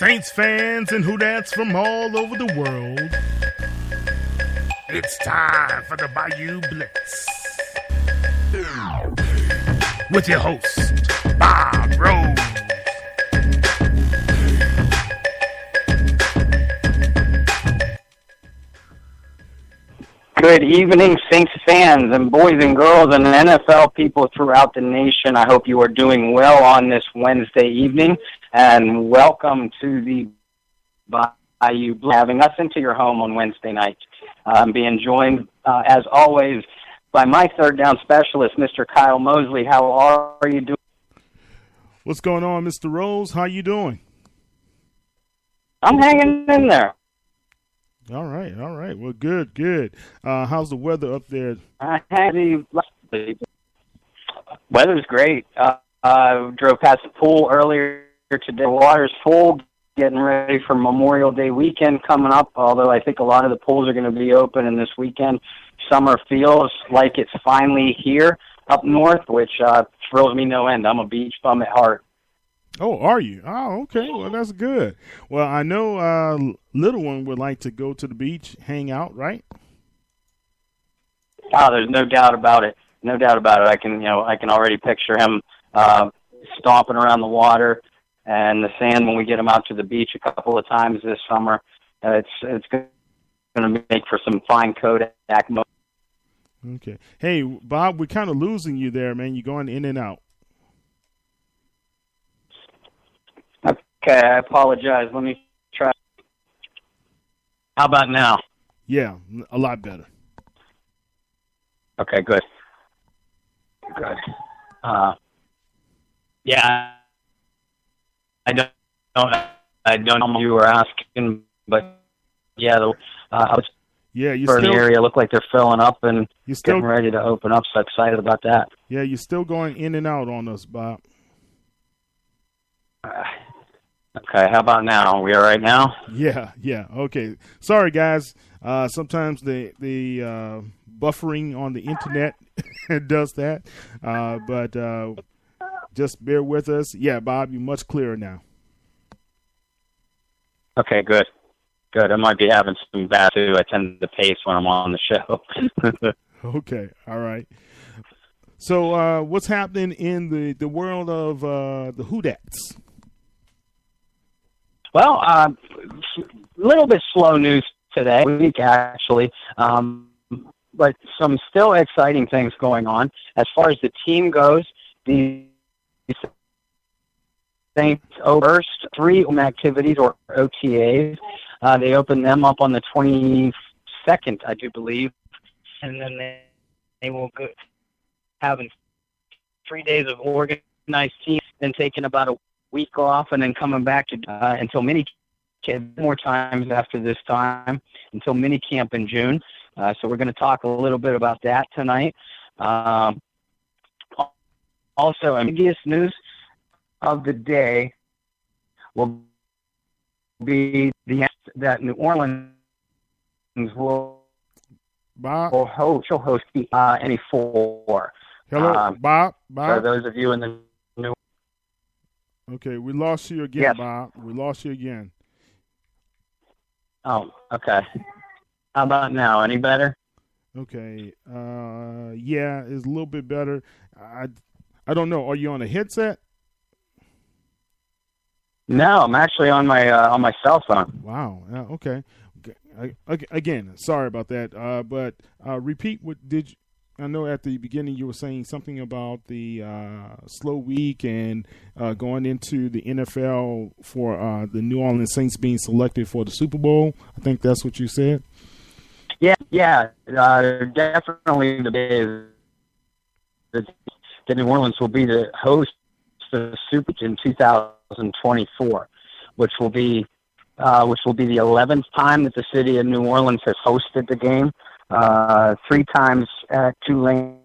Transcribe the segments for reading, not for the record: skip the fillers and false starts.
Saints fans and Whodats from all over the world. It's time for the Bayou Blitz. With your host, Bob Rose. Good evening, Saints fans and boys and girls and NFL people throughout the nation. I hope you are doing well on this Wednesday evening, and welcome to the Bayou Blitz, having us into your home on Wednesday night. I'm being joined, as always, by my third down specialist, Mr. Kyle Mosley. How are you doing? What's going on, Mr. Rose? How you doing? I'm hanging in there. All right. Well, good. How's the weather up there? Weather's great. Drove past the pool earlier today. The water's full, getting ready for Memorial Day weekend coming up, although I think a lot of the pools are going to be open, and this weekend summer feels like it's finally here up north, which thrills me no end. I'm a beach bum at heart. Oh, are you? Oh, okay. Well, that's good. Well, I know little one would like to go to the beach, hang out, right? Oh, there's no doubt about it. No doubt about it. I can already picture him stomping around the water and the sand when we get him out to the beach a couple of times this summer. It's going to make for some fine Kodak moments. Okay. Hey, Bob, we're kind of losing you there, man. You're going in and out. Okay, I apologize. Let me try. How about now? Yeah, a lot better. Okay, good. Yeah, I don't know you were asking, but yeah, I was. Yeah, you for still the area look like they're filling up and you still getting ready to open up. So excited about that. Yeah, you're still going in and out on us, Bob. Okay, how about now? Are we all right now? Yeah. Okay. Sorry, guys. Sometimes the buffering on the internet does that, but just bear with us. Yeah, Bob, you're much clearer now. Okay, good. I might be having some bad too. I tend to pace when I'm on the show. Okay, all right. So, what's happening in the world of the Whodats? Well, a little bit slow news today, week actually, but some still exciting things going on. As far as the team goes, the Saints first 3 activities or OTAs. They opened them up on the 22nd, I do believe, and then they will go having 3 days of organized teams, then taking about a week off, and then coming back to until mini camp more times after this time until mini camp in June. So we're going to talk a little bit about that tonight. Also, the biggest news of the day will be that New Orleans will host the NE4. Hello, Bob. For those of you in the New. Okay, we lost you again, yes. Bob. We lost you again. Oh, okay. How about now? Any better? Okay. Yeah, it's a little bit better. I don't know. Are you on a headset? No, I'm actually on my cell phone. Wow. Okay. Again, sorry about that. But repeat what did you? I know at the beginning you were saying something about the slow week and going into the NFL for the New Orleans Saints being selected for the Super Bowl. I think that's what you said. Yeah. Definitely the New Orleans will be the host the Super in 2024, which will be the 11th time that the city of New Orleans has hosted the game. 3 times at Tulane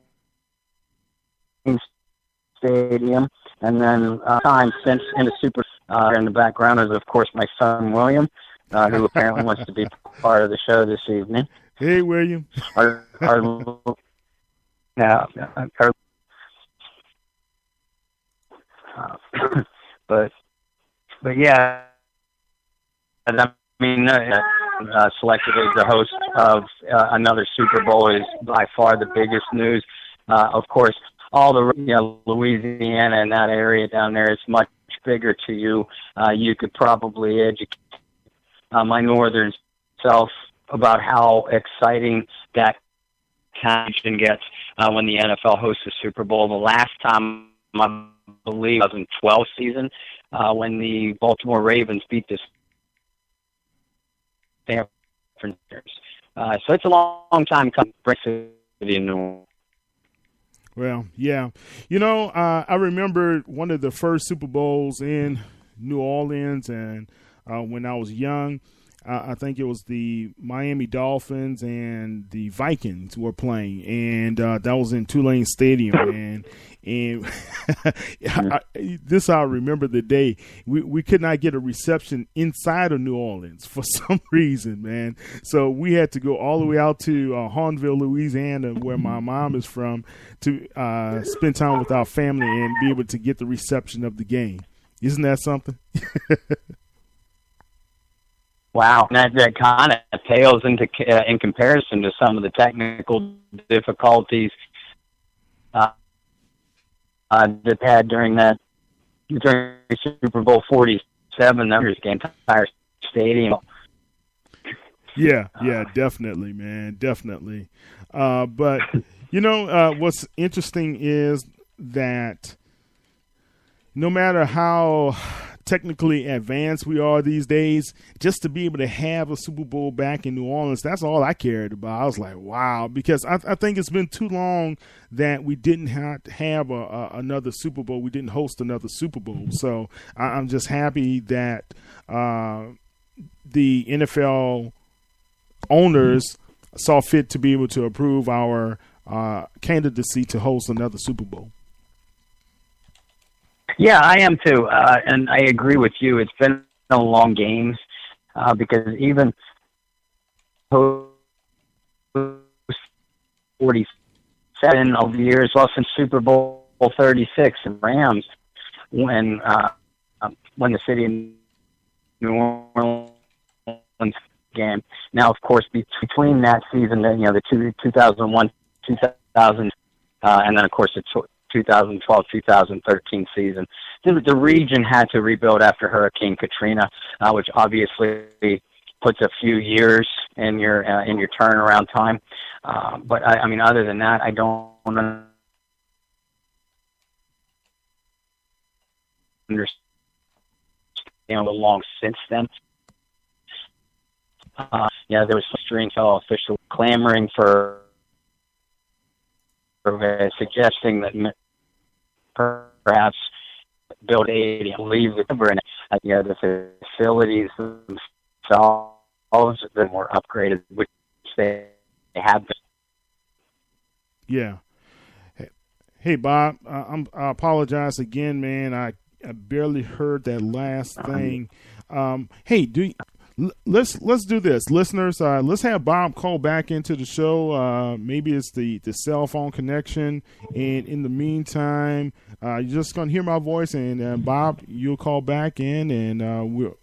Stadium, and then time since in the Super. In the background is, of course, my son William, who apparently wants to be part of the show this evening. Hey, William. But yeah, I mean, selected as the host of another Super Bowl is by far the biggest news. Of course, all the Louisiana and that area down there is much bigger to you. You could probably educate my northern self about how exciting that connection gets when the NFL hosts a Super Bowl. The last time, I believe, 2012 season, when the Baltimore Ravens beat the Stanford. So it's a long time coming to the New Orleans. Well, yeah. I remember one of the first Super Bowls in New Orleans, and when I was young, I think it was the Miami Dolphins and the Vikings were playing, and that was in Tulane Stadium. And this I remember the day. We could not get a reception inside of New Orleans for some reason, man. So we had to go all the way out to Hahnville, Louisiana, where my mom is from, to spend time with our family and be able to get the reception of the game. Isn't that something? Wow, that kind of pales into in comparison to some of the technical difficulties that had during Super Bowl 47. That was the entire stadium. Yeah, definitely, man, definitely. But what's interesting is that no matter how technically advanced we are these days, just to be able to have a Super Bowl back in New Orleans, that's all I cared about. I was like, wow, because I think it's been too long that we didn't have another Super Bowl. We didn't host another Super Bowl. So I'm just happy that the NFL owners saw fit to be able to approve our candidacy to host another Super Bowl. Yeah, I am too, and I agree with you. It's been a long games because even 47 of the years, well, since Super Bowl 36 and Rams, when the city of New Orleans game. Now, of course, between that season, the 2001, 2000, and then of course the 2012-2013 season. The region had to rebuild after Hurricane Katrina, which obviously puts a few years in your turnaround time. But I mean, other than that, I don't understand the long since then. There was some strange official clamoring for suggesting that perhaps build a leave the cover and the facilities themselves that were upgraded, which they have been. Yeah. Hey, Bob, I apologize again, man. I barely heard that last thing. Hey, let's do this, listeners. Let's have Bob call back into the show. Maybe it's the cell phone connection, and in the meantime, you're just gonna hear my voice, and Bob, you'll call back in, and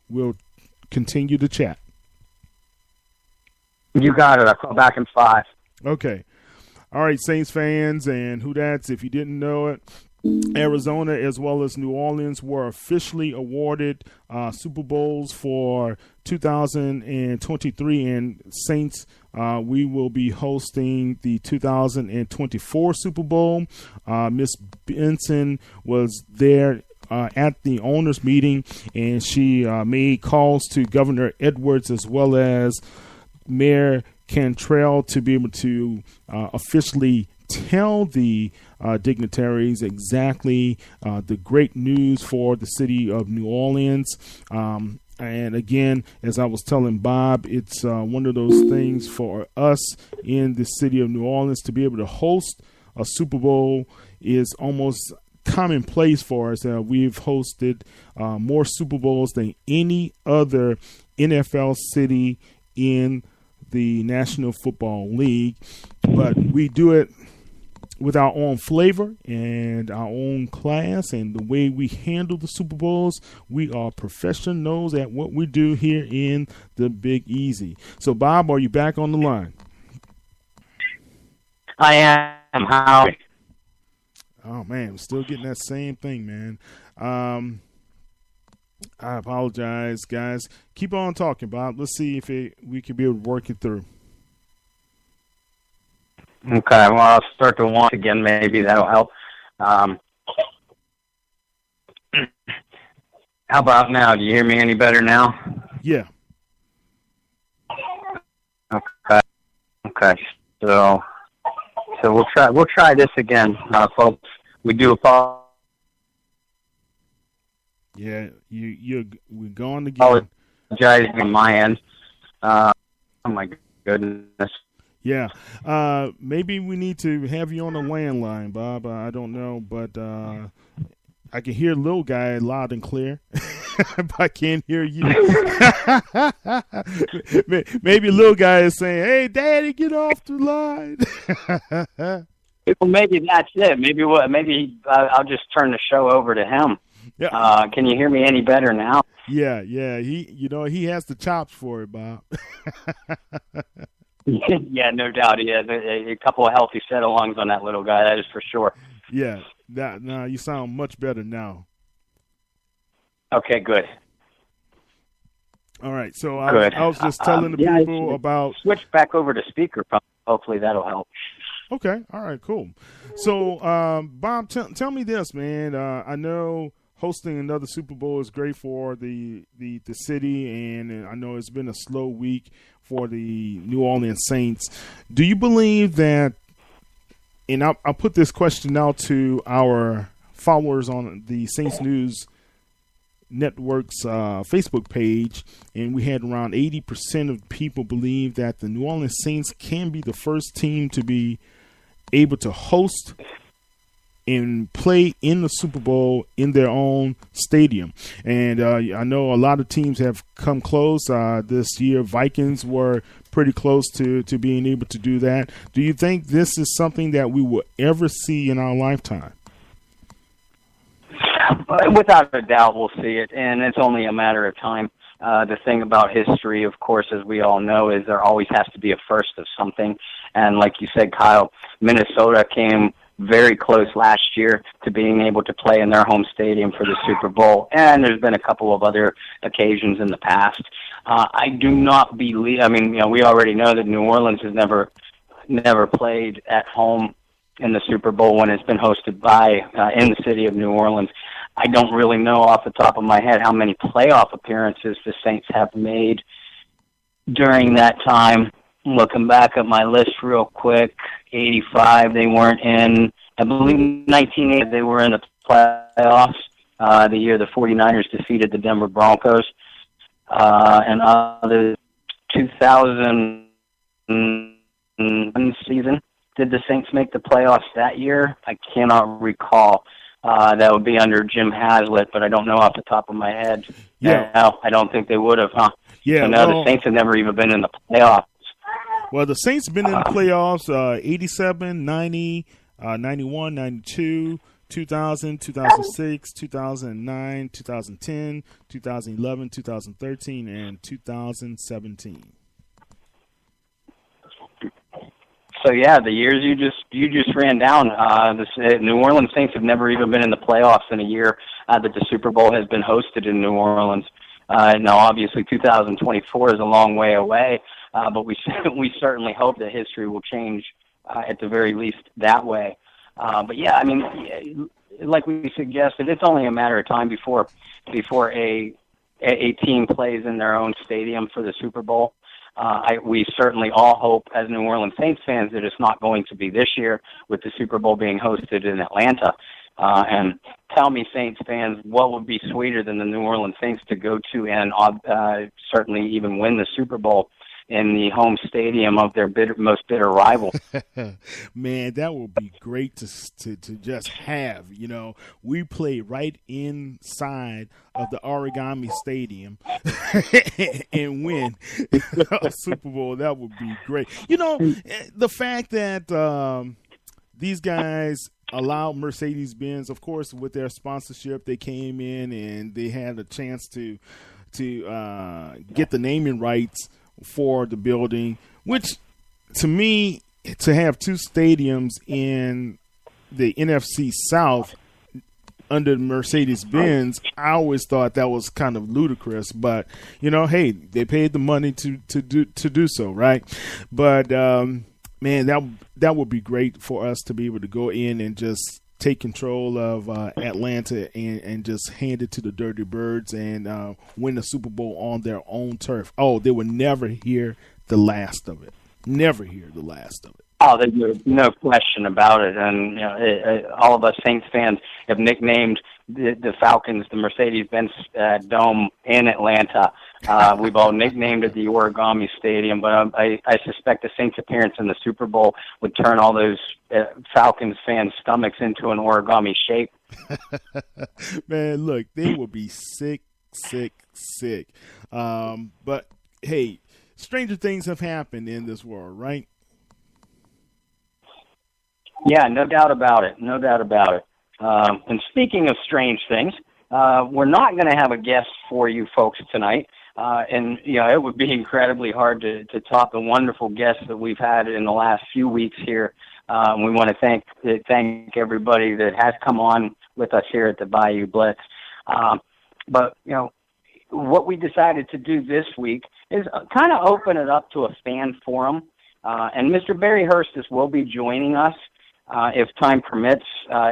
we'll continue the chat. You got it. I'll call back in 5. Okay. All right, Saints fans and Who-Dats, if you didn't know it, Arizona as well as New Orleans were officially awarded Super Bowls for 2023, and Saints, we will be hosting the 2024 Super Bowl. Miss Benson was there at the owners meeting, and she made calls to Governor Edwards as well as Mayor Cantrell to be able to officially tell the dignitaries exactly the great news for the city of New Orleans. And again, as I was telling Bob, it's one of those things for us in the city of New Orleans to be able to host a Super Bowl is almost commonplace for us. We've hosted more Super Bowls than any other NFL city in the National Football League, but we do it with our own flavor and our own class and the way we handle the Super Bowls. We are professionals at what we do here in the Big Easy. So, Bob, are you back on the line? I am. How? Oh, man, I'm still getting that same thing, man. I apologize, guys. Keep on talking, Bob. Let's see if we can be able to work it through. Okay, well, I'll start to once again. Maybe that'll help. How about now? Do you hear me any better now? Yeah. Okay. So we'll try this again, folks. We do apologize. Yeah, we're going again. Apologizing on my end. Oh my goodness. Yeah, maybe we need to have you on a landline, Bob. I don't know, but I can hear little guy loud and clear, but I can't hear you. Maybe little guy is saying, "Hey, Daddy, get off the line." Well, maybe that's it. Maybe I'll just turn the show over to him. Yeah. Can you hear me any better now? Yeah. He has the chops for it, Bob. Yeah, no doubt. He has a couple of healthy set-alongs on that little guy. That is for sure. Yeah. Now you sound much better now. Okay, good. All right. So I was just telling the people about switch back over to speakerphone. Hopefully that'll help. Okay. All right. Cool. So, Bob, tell me this, man. I know hosting another Super Bowl is great for the city, and I know it's been a slow week for the New Orleans Saints. Do you believe that, and I'll put this question out to our followers on the Saints News Network's Facebook page, and we had around 80% of people believe that the New Orleans Saints can be the first team to be able to host and play in the Super Bowl in their own stadium. And I know a lot of teams have come close this year. Vikings were pretty close to being able to do that. Do you think this is something that we will ever see in our lifetime? Without a doubt, we'll see it, and it's only a matter of time. The thing about history, of course, as we all know, is there always has to be a first of something. And like you said, Kyle, Minnesota came very close last year to being able to play in their home stadium for the Super Bowl, and there's been a couple of other occasions in the past. I do not believe. I mean, we already know that New Orleans has never played at home in the Super Bowl when it's been hosted by in the city of New Orleans. I don't really know off the top of my head how many playoff appearances the Saints have made during that time. Looking back at my list real quick, 85 they weren't in. I believe 1980 they were in the playoffs, the year the 49ers defeated the Denver Broncos. And the 2000 season, did the Saints make the playoffs that year? I cannot recall. That would be under Jim Haslett, but I don't know off the top of my head. Yeah. No, I don't think they would have, huh? Yeah. So no, the Saints have never even been in the playoffs. Well, the Saints have been in the playoffs 87, 90, 91, 92, 2000, 2006, 2009, 2010, 2011, 2013, and 2017. So yeah, the years you just ran down. The New Orleans Saints have never even been in the playoffs in a year that the Super Bowl has been hosted in New Orleans. Now, obviously, 2024 is a long way away, but we certainly hope that history will change at the very least that way. But yeah, I mean, like we suggested, it's only a matter of time before a team plays in their own stadium for the Super Bowl. We certainly all hope, as New Orleans Saints fans, that it's not going to be this year with the Super Bowl being hosted in Atlanta. And tell me, Saints fans, what would be sweeter than the New Orleans Saints to go to and certainly even win the Super Bowl in the home stadium of their most bitter rival? Man, that would be great to just have. We play right inside of the Origami Stadium and win a Super Bowl. That would be great. The fact that these guys allowed Mercedes-Benz, of course, with their sponsorship, they came in and they had a chance to get the naming rights for the building, which to me, to have two stadiums in the NFC South under Mercedes-Benz, I always thought that was kind of ludicrous. But hey, they paid the money to do so, right? But man, that would be great for us to be able to go in and just take control of Atlanta and just hand it to the Dirty Birds and win the Super Bowl on their own turf. Oh, they would never hear the last of it. Never hear the last of it. Oh, there's no question about it. And all of us Saints fans have nicknamed the Falcons the Mercedes-Benz Dome in Atlanta. We've all nicknamed it the Origami Stadium, but I suspect the Saints' appearance in the Super Bowl would turn all those Falcons fans' stomachs into an origami shape. Man, look, they will be sick. But hey, stranger things have happened in this world, right? Yeah, no doubt about it. And speaking of strange things, we're not going to have a guest for you folks tonight. And it would be incredibly hard to top the wonderful guests that we've had in the last few weeks here. We want to thank everybody that has come on with us here at the Bayou Blitz. But what we decided to do this week is kind of open it up to a fan forum. And Mr. Barry Hurstis will be joining us if time permits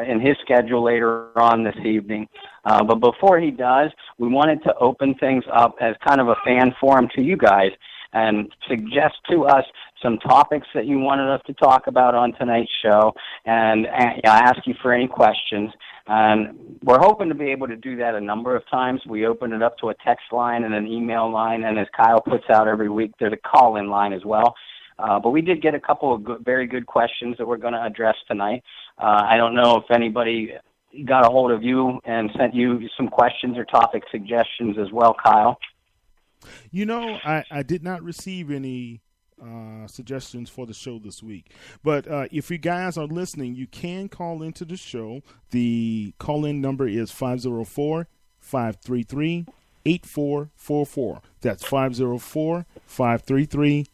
in his schedule later on this evening. But before he does, we wanted to open things up as kind of a fan forum to you guys and suggest to us some topics that you wanted us to talk about on tonight's show and ask you for any questions. And we're hoping to be able to do that a number of times. We open it up to a text line and an email line, and as Kyle puts out every week, there's a call-in line as well. But we did get a couple of very good questions that we're going to address tonight. I don't know if anybody got a hold of you and sent you some questions or topic suggestions as well, Kyle. I did not receive any suggestions for the show this week. But if you guys are listening, you can call into the show. The call-in number is 504-533-8444. That's 504-533-8444.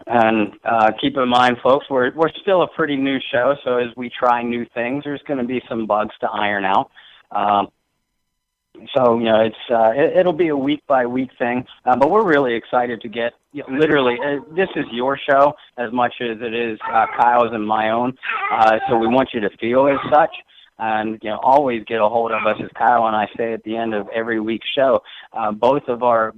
And keep in mind, folks, we're still a pretty new show, so as we try new things, there's going to be some bugs to iron out. So it'll be a week by week thing, but we're really excited to get literally. This is your show as much as it is Kyle's and my own. So we want you to feel as such. And always get a hold of us, as Kyle and I say at the end of every week's show. Both of our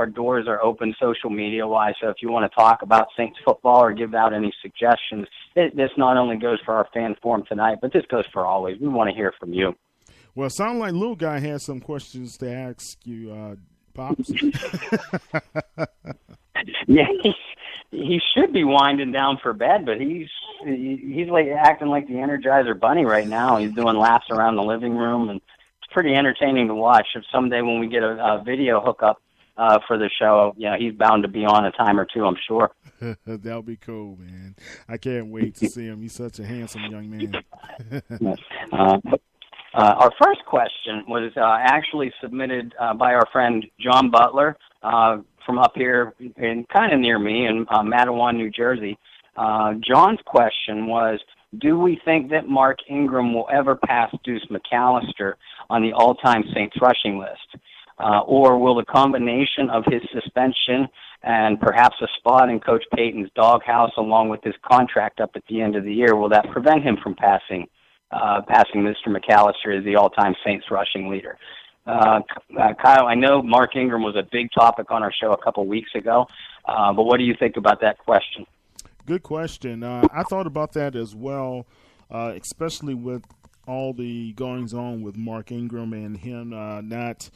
doors are open social media wise. So if you want to talk about Saints football or give out any suggestions, this not only goes for our fan forum tonight, but this goes for always. We want to hear from you. Well, it sounds like Little Guy has some questions to ask you, Pops. Yeah, he should be winding down for bed, but he's like acting like the Energizer Bunny right now. He's doing laps around the living room, and it's pretty entertaining to watch. If someday when we get a video hookup for the show, he's bound to be on a time or two, I'm sure. That'll be cool, man. I can't wait to see him. He's such a handsome young man. Our first question was actually submitted by our friend John Butler from up here in kind of near me in Matawan, New Jersey. John's question was, do we think that Mark Ingram will ever pass Deuce McAllister on the all-time Saints rushing list? Or will the combination of his suspension and perhaps a spot in Coach Payton's doghouse along with his contract up at the end of the year, will that prevent him from passing Mr. McAllister as the all-time Saints rushing leader? Kyle, I know Mark Ingram was a big topic on our show a couple weeks ago, but what do you think about that question? Good question. I thought about that as well, especially with all the goings on with Mark Ingram and him not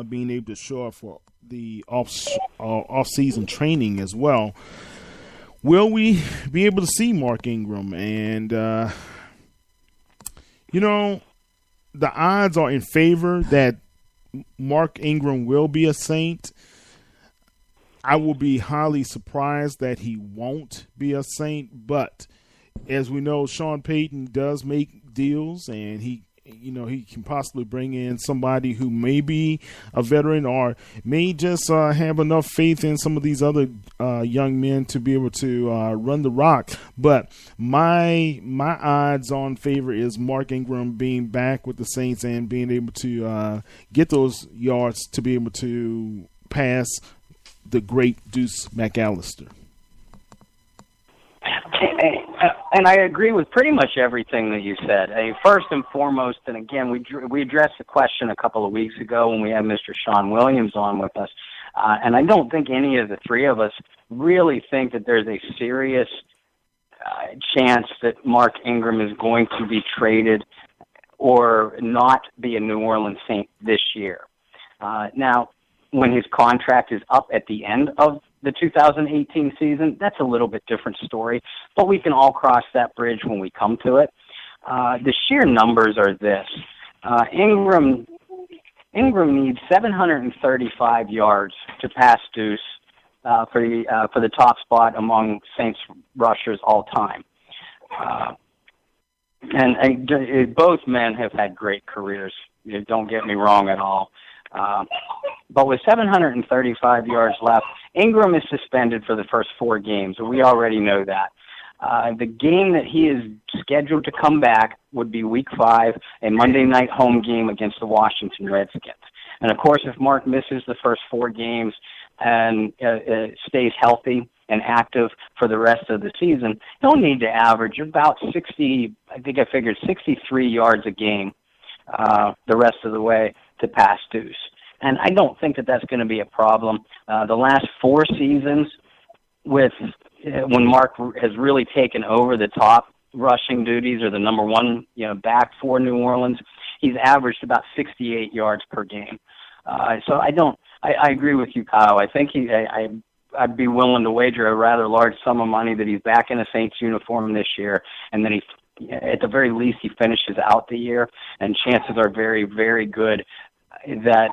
being able to show up for the off-season training as well. Will we be able to see Mark Ingram? And the odds are in favor that Mark Ingram will be a Saint. I will be highly surprised that he won't be a Saint, but as we know, Sean Payton does make deals, and he can possibly bring in somebody who may be a veteran or may just have enough faith in some of these other young men to be able to run the rock. But my odds on favor is Mark Ingram being back with the Saints and being able to get those yards to be able to pass the great Deuce McAllister. And I agree with pretty much everything that you said. First and foremost, and again, we addressed the question a couple of weeks ago when we had Mr. Sean Williams on with us, and I don't think any of the three of us really think that there's a serious chance that Mark Ingram is going to be traded or not be a New Orleans Saint this year. Now, when his contract is up at the end of the 2018 season, that's a little bit different story, but we can all cross that bridge when we come to it. The sheer numbers are this. Ingram needs 735 yards to pass Deuce for the top spot among Saints rushers all time. And both men have had great careers. Don't get me wrong at all. But with 735 yards left, Ingram is suspended for the first 4 games. We already know that. The game that he is scheduled to come back would be Week 5, a Monday night home game against the Washington Redskins. And, of course, if Mark misses the first 4 games and stays healthy and active for the rest of the season, he'll need to average about 63 yards a game the rest of the way to pass Deuce. And I don't think that that's going to be a problem. The last 4 seasons when Mark has really taken over the top rushing duties or the number one back for New Orleans, he's averaged about 68 yards per game. So I agree with you, Kyle. I think I'd be willing to wager a rather large sum of money that he's back in a Saints uniform this year, and then at the very least he finishes out the year, and chances are very, very good that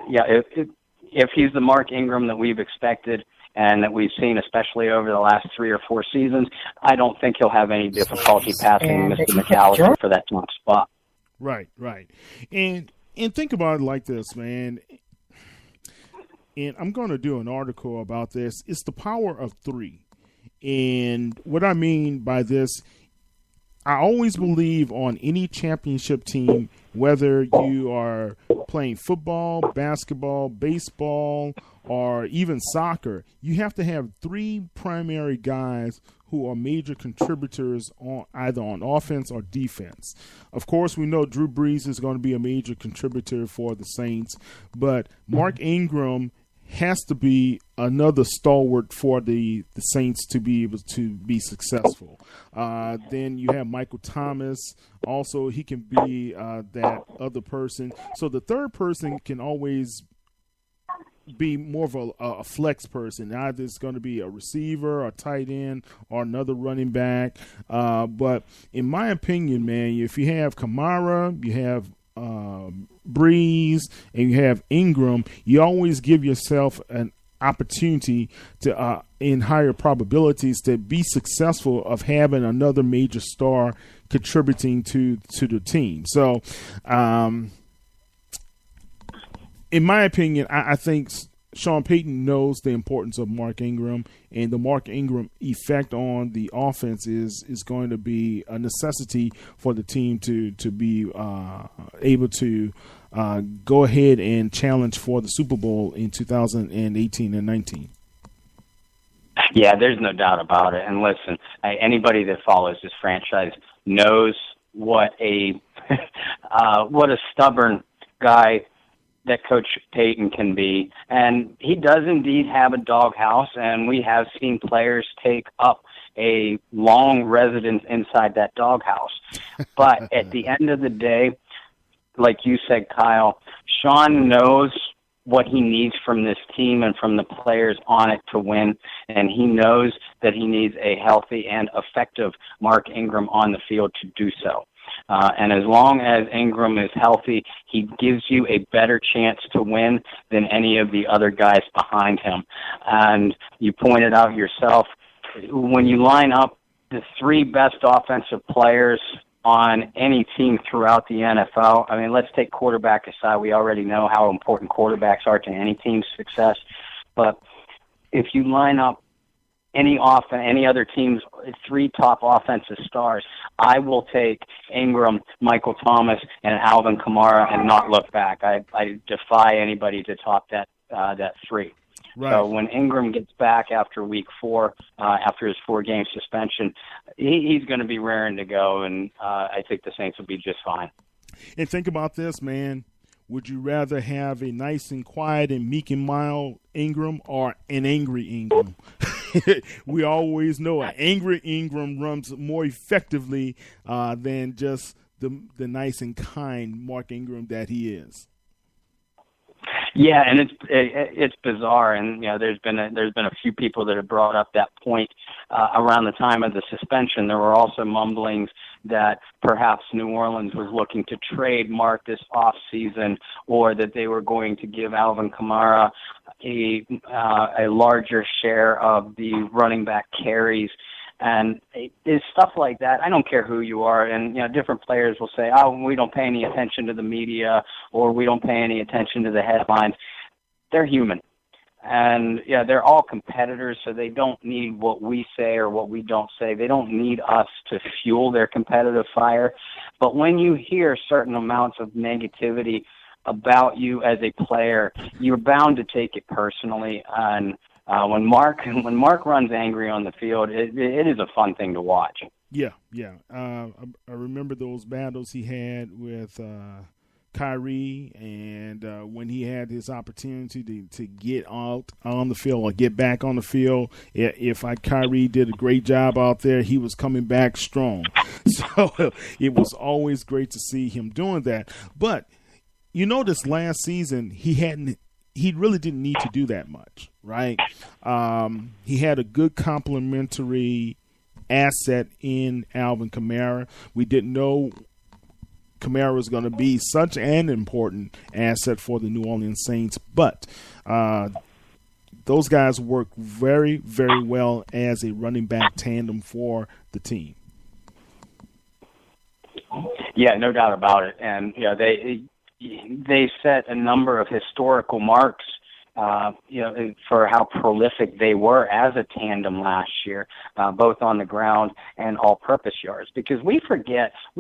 if he's the Mark Ingram that we've expected and that we've seen, especially over the last 3 or 4 seasons, I don't think he'll have any difficulty passing Mr. McAllister for that top spot. Right. And think about it like this, man. And I'm going to do an article about this. It's the power of 3. And what I mean by this, I always believe on any championship team, whether you are playing football, basketball, baseball, or even soccer, you have to have 3 primary guys who are major contributors on either on offense or defense. Of course, we know Drew Brees is going to be a major contributor for the Saints, but Mark Ingram has to be another stalwart for the Saints to be able to be successful. Then you have Michael Thomas. Also, he can be that other person. So the third person can always be more of a flex person. Either it's going to be a receiver, a tight end, or another running back. But in my opinion, man, if you have Kamara, you have Breeze, and you have Ingram, you always give yourself an opportunity to in higher probabilities to be successful of having another major star contributing to the team. So in my opinion, I think Sean Payton knows the importance of Mark Ingram, and the Mark Ingram effect on the offense is going to be a necessity for the team to be able to go ahead and challenge for the Super Bowl in 2018 and 19. Yeah, there's no doubt about it. And listen, anybody that follows this franchise knows what a stubborn guy that Coach Payton can be. And he does indeed have a doghouse, and we have seen players take up a long residence inside that doghouse. But at the end of the day, like you said, Kyle, Sean knows what he needs from this team and from the players on it to win, and he knows that he needs a healthy and effective Mark Ingram on the field to do so. And as long as Ingram is healthy, he gives you a better chance to win than any of the other guys behind him. And you pointed out yourself, when you line up the three best offensive players on any team throughout the NFL, I mean, let's take quarterback aside. We already know how important quarterbacks are to any team's success. But if you line up any other team's three top offensive stars, I will take Ingram, Michael Thomas, and Alvin Kamara and not look back. I defy anybody to top that three. Right. So when Ingram gets back after week 4, after his 4-game suspension, he's going to be raring to go, and I think the Saints will be just fine. And think about this, man. Would you rather have a nice and quiet and meek and mild Ingram or an angry Ingram? We always know an angry Ingram runs more effectively than just the nice and kind Mark Ingram that he is. Yeah, and it's bizarre, and there's been a few people that have brought up that point around the time of the suspension. There were also mumblings that perhaps New Orleans was looking to trade Mark this offseason, or that they were going to give Alvin Kamara a larger share of the running back carries. And it's stuff like that. I don't care who you are. And, different players will say, oh, we don't pay any attention to the media, or we don't pay any attention to the headlines. They're human. And, they're all competitors, so they don't need what we say or what we don't say. They don't need us to fuel their competitive fire. But when you hear certain amounts of negativity about you as a player, you're bound to take it personally. And when Mark runs angry on the field, it is a fun thing to watch. Yeah. I remember those battles he had with Kyrie, and when he had his opportunity to get out on the field or get back on the field. If Kyrie did a great job out there, he was coming back strong. So it was always great to see him doing that. But this last season he really didn't need to do that much, right? He had a good complementary asset in Alvin Kamara. We didn't know Kamara was going to be such an important asset for the New Orleans Saints, but those guys work very, very well as a running back tandem for the team. Yeah, no doubt about it. And, they set a number of historical marks, for how prolific they were as a tandem last year, both on the ground and all-purpose yards. Because we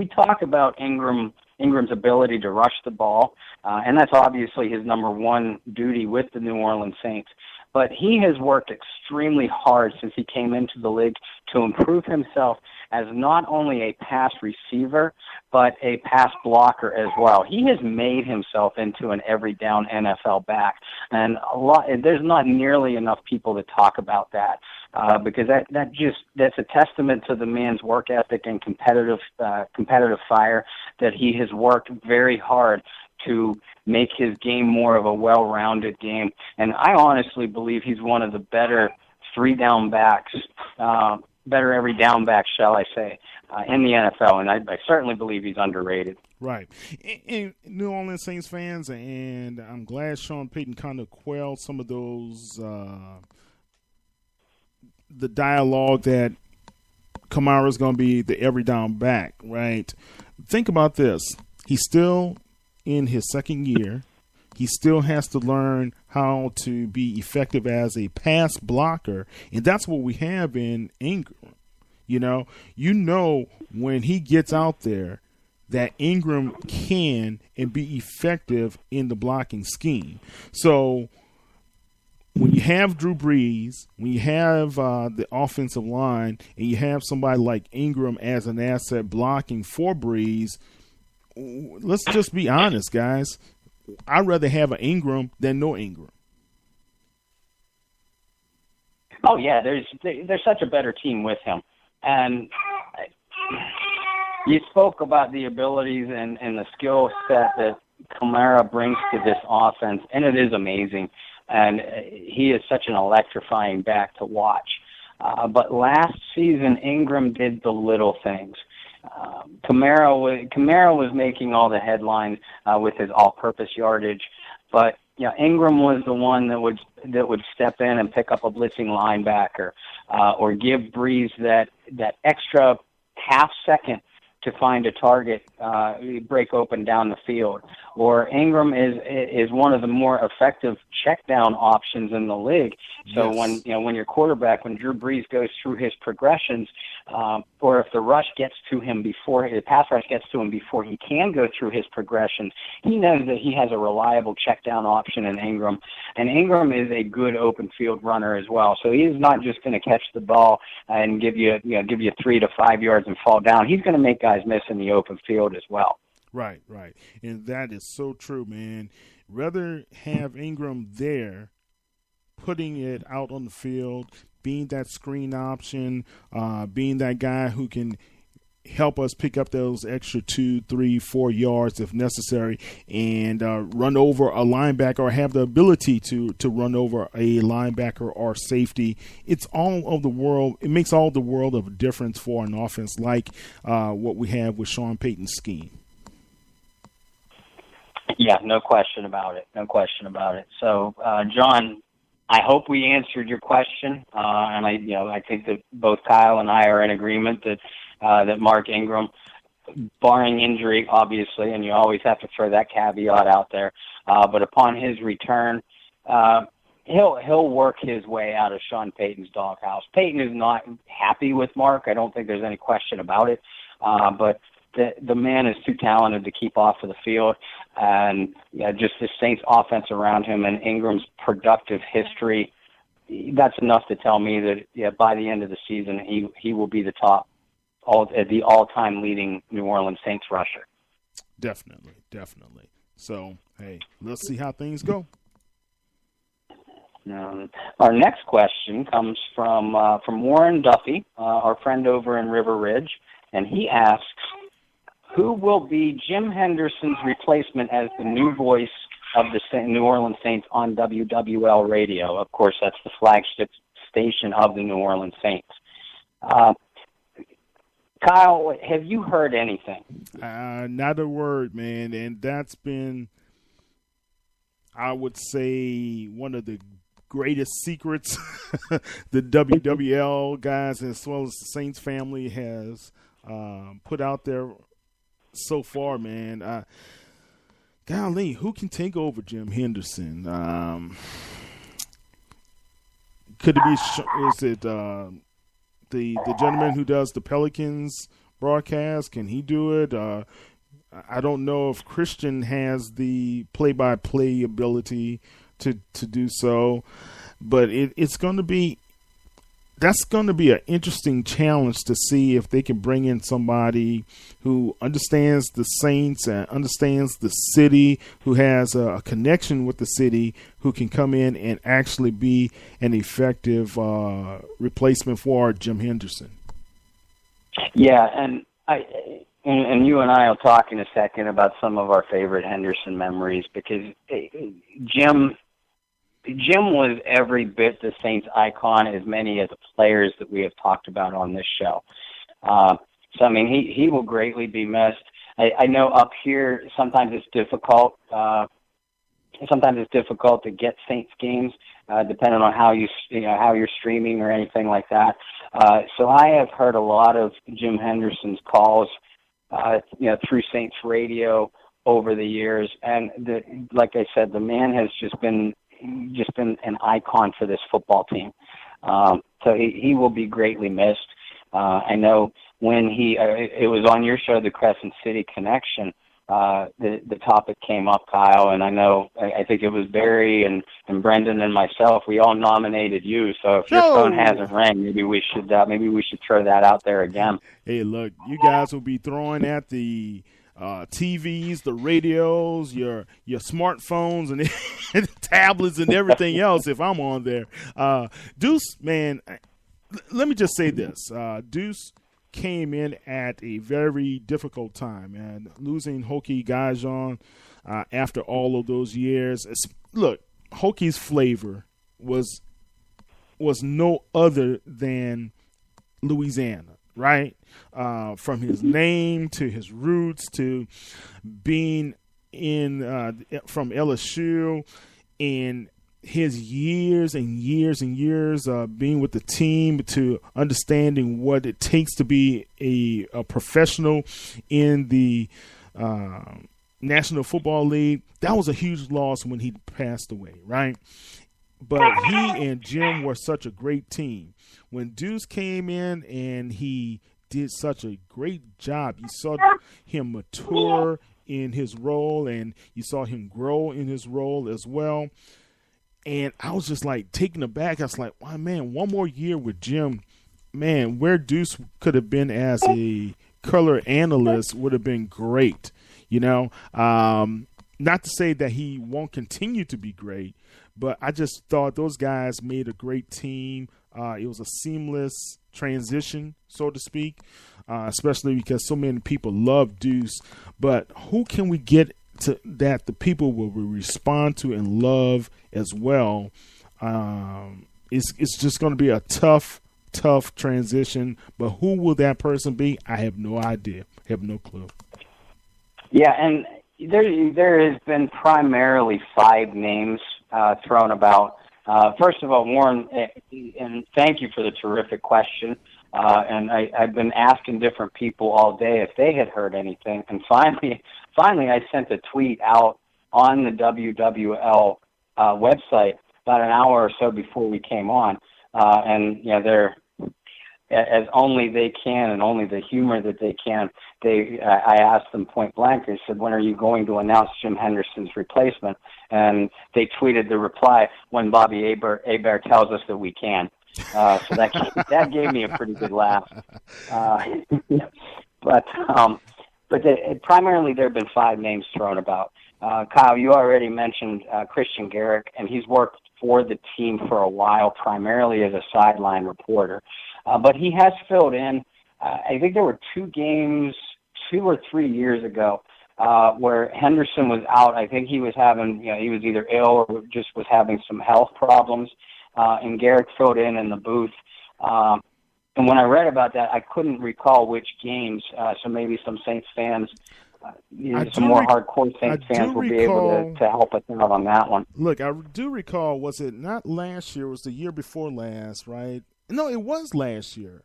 talk about Ingram's ability to rush the ball, and that's obviously his number one duty with the New Orleans Saints. But he has worked extremely hard since he came into the league to improve himself as not only a pass receiver, but a pass blocker as well. He has made himself into an every down NFL back. And there's not nearly enough people that talk about that, because that's a testament to the man's work ethic and competitive fire, that he has worked very hard to make his game more of a well-rounded game. And I honestly believe he's one of the better every down backs, shall I say, in the NFL. And I certainly believe he's underrated. Right. And New Orleans Saints fans, and I'm glad Sean Payton kind of quelled some of those, the dialogue that Kamara's going to be the every down back, right? Think about this. He's still in his second year. He still has to learn how to be effective as a pass blocker, and that's what we have in Ingram. When he gets out there that Ingram can and be effective in the blocking scheme. So when you have Drew Brees, when you have the offensive line, and you have somebody like Ingram as an asset blocking for Brees, let's just be honest, guys. I'd rather have an Ingram than no Ingram. Oh, yeah, there's such a better team with him. And you spoke about the abilities and the skill set that Kamara brings to this offense, and it is amazing. And he is such an electrifying back to watch. But last season, Ingram did the little things. Kamara was making all the headlines with his all-purpose yardage, but Ingram was the one that would step in and pick up a blitzing linebacker, or give Breeze that extra half second to find a target, break open down the field. Or Ingram is one of the more effective check down options in the league. So Yes. when your quarterback, when Drew Brees goes through his progressions, or if the rush gets to him before the pass rush gets to him before he can go through his progressions, he knows that he has a reliable check down option in Ingram. And Ingram is a good open field runner as well. So he's not just going to catch the ball and give you 3 to 5 yards and fall down. He's going to make guys miss in the open field as well. Right. And that is so true, man. Rather have Ingram there, putting it out on the field, being that screen option, being that guy who can help us pick up those extra 2, 3, 4 yards if necessary, and run over a linebacker, or have the ability to run over a linebacker or safety. It's all of the world. It makes all the world of a difference for an offense like what we have with Sean Payton's scheme. Yeah, no question about it. So, John, I hope we answered your question, and I think that both Kyle and I are in agreement that Mark Ingram, barring injury, obviously, and you always have to throw that caveat out there, but upon his return, he'll work his way out of Sean Payton's doghouse. Payton is not happy with Mark. I don't think there's any question about it, but the man is too talented to keep off of the field, and just the Saints offense around him and Ingram's productive history, that's enough to tell me that by the end of the season he will be the all-time leading New Orleans Saints rusher. Definitely. So, hey, let's see how things go. Our next question comes from Warren Duffy, our friend over in River Ridge, and he asks, who will be Jim Henderson's replacement as the new voice of the New Orleans Saints on WWL radio? Of course, that's the flagship station of the New Orleans Saints. Kyle, have you heard anything? Not a word, man. And that's been, I would say, one of the greatest secrets the WWL guys as well as the Saints family has put out there so far, man. Golly, who can take over Jim Henderson? Could it be? Is it the gentleman who does the Pelicans broadcast? Can he do it? I don't know if Christian has the play-by-play ability to do so, but it's going to be. That's going to be an interesting challenge to see if they can bring in somebody who understands the Saints and understands the city, who has a connection with the city, who can come in and actually be an effective replacement for Jim Henderson. Yeah, and you and I will talk in a second about some of our favorite Henderson memories, because Jim was every bit the Saints icon as many as the players that we have talked about on this show. So, I mean, he will greatly be missed. I know up here sometimes it's difficult. Sometimes it's difficult to get Saints games, depending on how how you're streaming or anything like that. So I have heard a lot of Jim Henderson's calls, through Saints radio over the years, and like I said, the man has just been an icon for this football team. So he will be greatly missed. I know when it was on your show, the Crescent City Connection, the topic came up, Kyle, and I think it was Barry and Brendan and myself. We all nominated you. So if your phone hasn't rang, maybe we should throw that out there again. Hey, look, you guys will be throwing at the TVs, the radios, your smartphones, and the tablets and everything else if I'm on there. Deuce, man, let me just say this. Deuce came in at a very difficult time, and losing Hokie Gajan after all of those years. Look, Hokie's flavor was no other than Louisiana. right? From his name to his roots to being from LSU, and his years and years and years being with the team, to understanding what it takes to be a professional in the National Football League. That was a huge loss when he passed away, right? But he and Jim were such a great team. When Deuce came in and he did such a great job, you saw him mature in his role, and you saw him grow in his role as well. And I was just like taken aback. I was like, wow, man, one more year with Jim, man, where Deuce could have been as a color analyst would have been great. You know, not to say that he won't continue to be great, but I just thought those guys made a great team. It was a seamless transition, so to speak, especially because so many people love Deuce. But who can we get to that the people will respond to and love as well? It's just going to be a tough transition. But who will that person be? I have no idea. I have no clue. Yeah, and there has been primarily 5 names thrown about. First of all, Warren, and thank you for the terrific question. And I've been asking different people all day if they had heard anything. And finally, I sent a tweet out on the WWL website about an hour or so before we came on. And they're as only they can, and only the humor that they can. I asked them point blank. I said, "When are you going to announce Jim Henderson's replacement?" And they tweeted the reply, "When Bobby Hebert tells us that we can." So that gave me a pretty good laugh. But primarily there have been 5 names thrown about. Kyle, you already mentioned Christian Garrick, and he's worked for the team for a while, primarily as a sideline reporter. But he has filled in. I think there were 2 games 2 or 3 years ago where Henderson was out. I think he was having, he was either ill or just was having some health problems. And Garrick filled in the booth. And when I read about that, I couldn't recall which games. So maybe some Saints fans, some more hardcore Saints fans will be able to help us out on that one. Look, I do recall, was it not last year? It was the year before last, right? No, it was last year.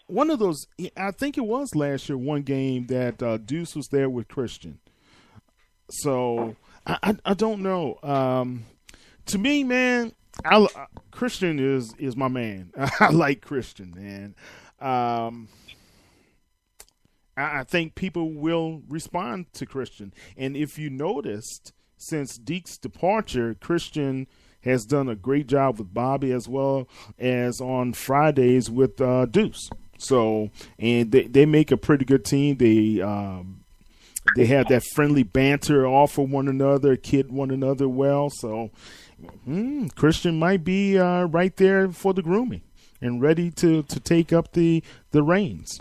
One of those, I think it was last year, one game that Deuce was there with Christian. So I don't know. To me, man, Christian is my man. I like Christian, man. I think people will respond to Christian. And if you noticed, since Deke's departure, Christian has done a great job with Bobby as well as on Fridays with Deuce. So, and they make a pretty good team. They have that friendly banter, offer one another, kid one another well. So, Christian might be right there for the grooming and ready to take up the reins.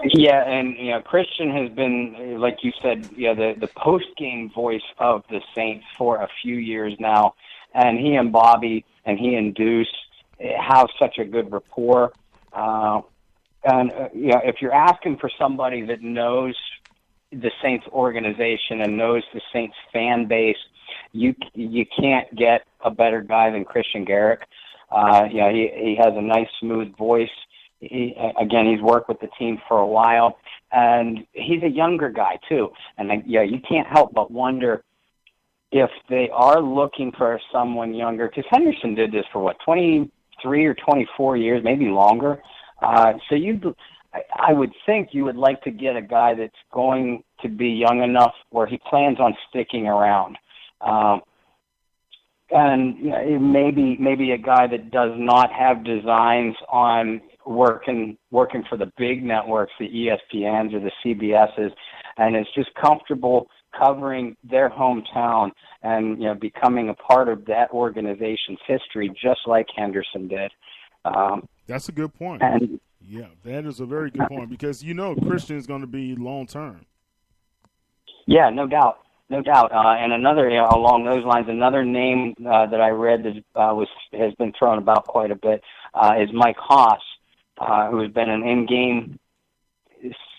Yeah, and Christian has been, like you said, the post-game voice of the Saints for a few years now, and he and Bobby and he and Deuce have such a good rapport. If you're asking for somebody that knows the Saints organization and knows the Saints fan base, you can't get a better guy than Christian Garrick. He has a nice, smooth voice. He's worked with the team for a while, and he's a younger guy too. And you can't help but wonder if they are looking for someone younger, because Henderson did this for 23 or 24 years, maybe longer. So I would think you would like to get a guy that's going to be young enough where he plans on sticking around. And maybe a guy that does not have designs on working for the big networks, the ESPNs or the CBSs, and is just comfortable covering their hometown and becoming a part of that organization's history, just like Henderson did. That's a good point. Yeah, that is a very good point, because Christian is going to be long term. Yeah, no doubt. And another along those lines, another name that I read that has been thrown about quite a bit is Mike Haas. who has been an in-game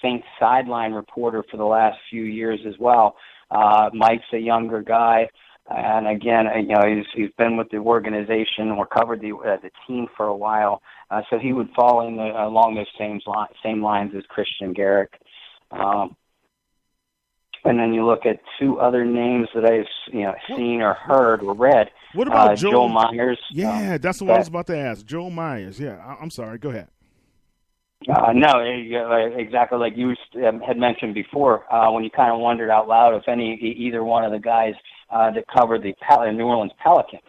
Saints sideline reporter for the last few years as well. Mike's a younger guy, and again, he's been with the organization or covered the team for a while, so he would fall along those same lines as Christian Garrick. And then you look at two other names that I've seen or heard or read. What about Joel Myers? Yeah, that's what I was about to ask. Joel Myers. Yeah, I'm sorry. Go ahead. No, exactly like you had mentioned before, when you kind of wondered out loud if either one of the guys that covered the New Orleans Pelicans.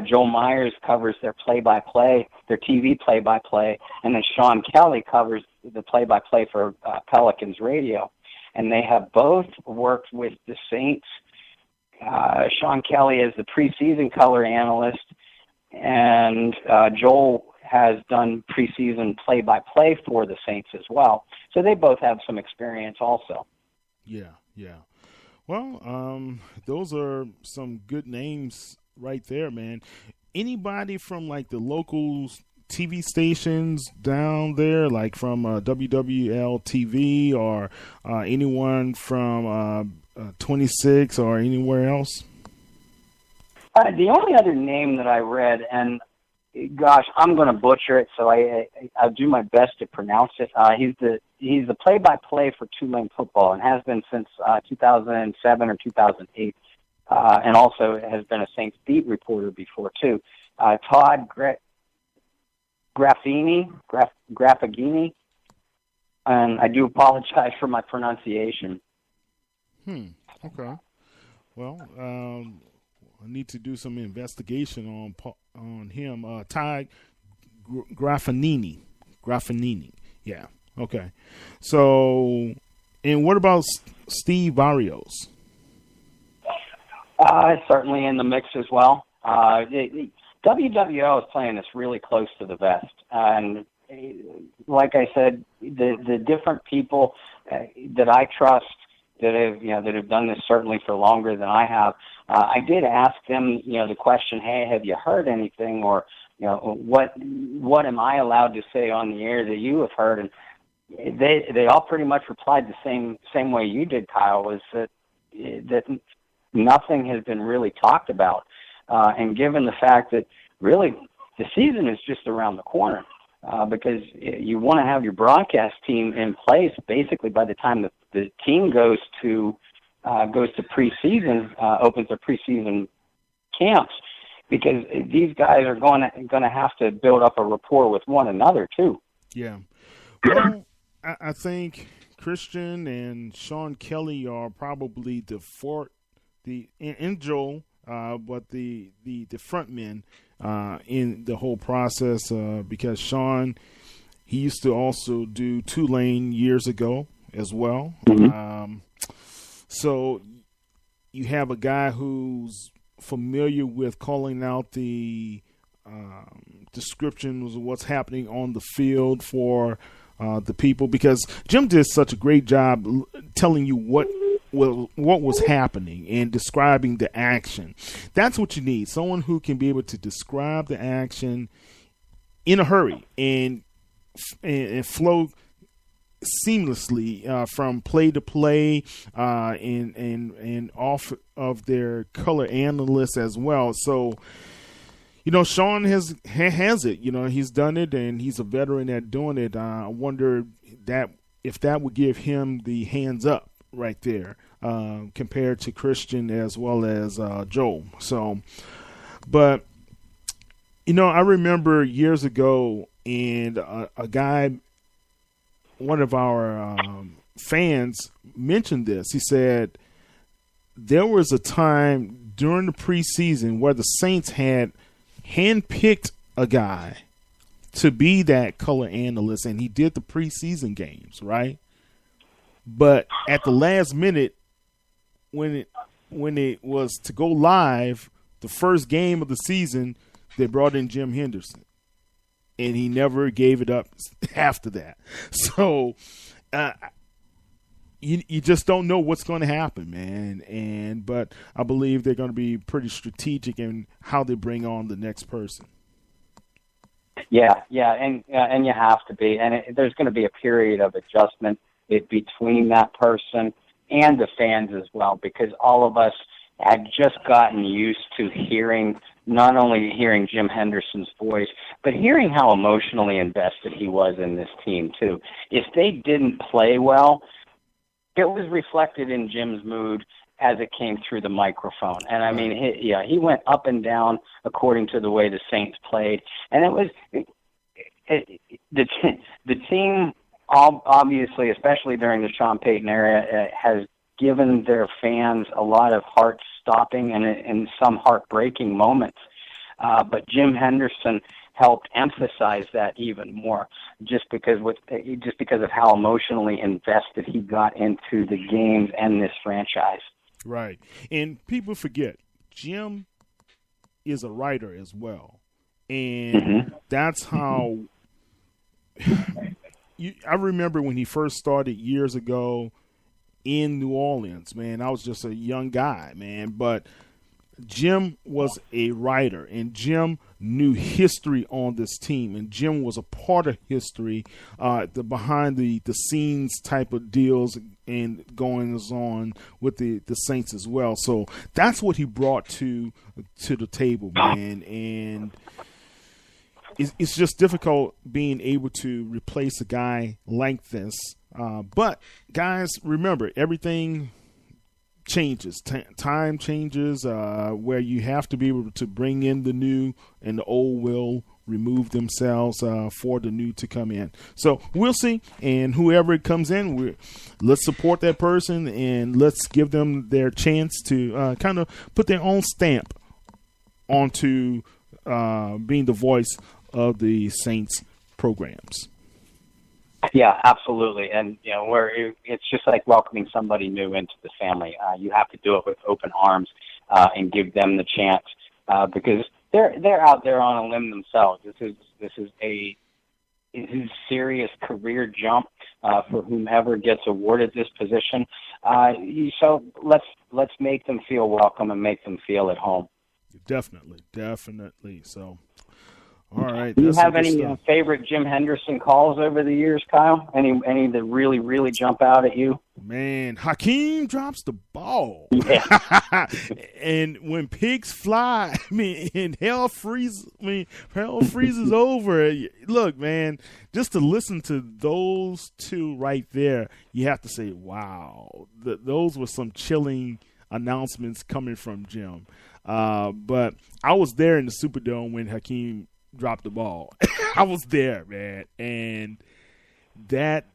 Joel Myers covers their play-by-play, their TV play-by-play, and then Sean Kelly covers the play-by-play for Pelicans radio. And they have both worked with the Saints. Sean Kelly is the preseason color analyst, and Joel has done preseason play-by-play for the Saints as well. So they both have some experience also. Yeah. Well, those are some good names right there, man. Anybody from like the local TV stations down there, like from WWL TV or anyone from 26 or anywhere else? The only other name that I read, and gosh, I'm going to butcher it, so I'll do my best to pronounce it. He's the play-by-play for Tulane football and has been since 2007 or 2008, and also has been a Saints beat reporter before too. Todd Graffagini, and I do apologize for my pronunciation. Okay. Well, I need to do some investigation on him. Todd Graffanini. Yeah. Okay. So, and what about Steve Barrios? Certainly in the mix as well. WWL is playing this really close to the vest, and like I said, the different people that I trust that have done this certainly for longer than I have. I did ask them, the question, hey, have you heard anything, or what am I allowed to say on the air that you have heard? And they all pretty much replied the same way you did, Kyle, was that nothing has been really talked about. And given the fact that really the season is just around the corner, because you want to have your broadcast team in place basically by the time the team goes to preseason, opens their preseason camps, because these guys are going to have to build up a rapport with one another too. Yeah. Well, I think Christian and Sean Kelly are probably and Joel, but the front men in the whole process, because Sean, he used to also do Tulane years ago as well. Mm-hmm. So you have a guy who's familiar with calling out the descriptions of what's happening on the field for the people, because Jim did such a great job telling you what was happening and describing the action. That's what you need, someone who can be able to describe the action in a hurry and flow seamlessly from play to play, and off of their color analysts as well. So, Sean has it. He's done it, and he's a veteran at doing it. I wonder if that would give him the hands up right there, compared to Christian as well as Joel. So, but I remember years ago, and a guy, one of our fans, mentioned this. He said there was a time during the preseason where the Saints had handpicked a guy to be that color analyst, and he did the preseason games, right? But at the last minute, when it was to go live, the first game of the season, they brought in Jim Henderson, and he never gave it up after that. So you just don't know what's going to happen, man. But I believe they're going to be pretty strategic in how they bring on the next person. And you have to be, and there's going to be a period of adjustment between that person and the fans as well, because all of us had just gotten used to not only hearing Jim Henderson's voice, but hearing how emotionally invested he was in this team too. If they didn't play well, it was reflected in Jim's mood as it came through the microphone. And I mean, he went up and down according to the way the Saints played. And it was the team, obviously, especially during the Sean Payton era, has given their fans a lot of heart-stopping and some heartbreaking moments. But Jim Henderson helped emphasize that even more, just because of how emotionally invested he got into the games and this franchise. Right. And people forget, Jim is a writer as well. And that's how I remember when he first started years ago in New Orleans, man. I was just a young guy, man. But Jim was a writer, and Jim knew history on this team, and Jim was a part of history, the behind the scenes type of deals and goings on with the Saints as well. So that's what he brought to the table, man. And it's just difficult being able to replace a guy like this. But guys, remember, everything changes. Time changes, where you have to be able to bring in the new, and the old will remove themselves for the new to come in. So we'll see. And whoever comes in, let's support that person, and let's give them their chance to kind of put their own stamp onto being the voice of the Saints programs. Yeah, absolutely. And, it's just like welcoming somebody new into the family. You have to do it with open arms and give them the chance because they're out there on a limb themselves. This is a serious career jump for whomever gets awarded this position. So let's make them feel welcome and make them feel at home. Definitely. So. All right. Do you have any favorite Jim Henderson calls over the years, Kyle? Any that really, really jump out at you? Man, Hakeem drops the ball. Yeah. And when pigs fly, and hell freezes over. Look, man, just to listen to those two right there, you have to say, wow. Those were some chilling announcements coming from Jim. But I was there in the Superdome when Hakeem dropped the ball. I was there, man, and that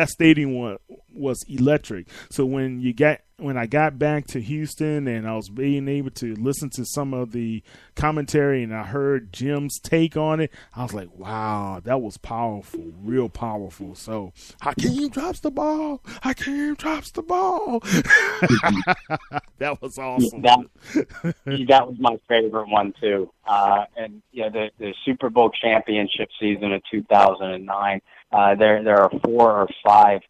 stadium was electric. So when I got back to Houston and I was being able to listen to some of the commentary and I heard Jim's take on it, I was like, wow, that was powerful, real powerful. So Hakeem drops the ball. That was awesome. That was my favorite one too. And the Super Bowl championship season of 2009. There are 4 or 5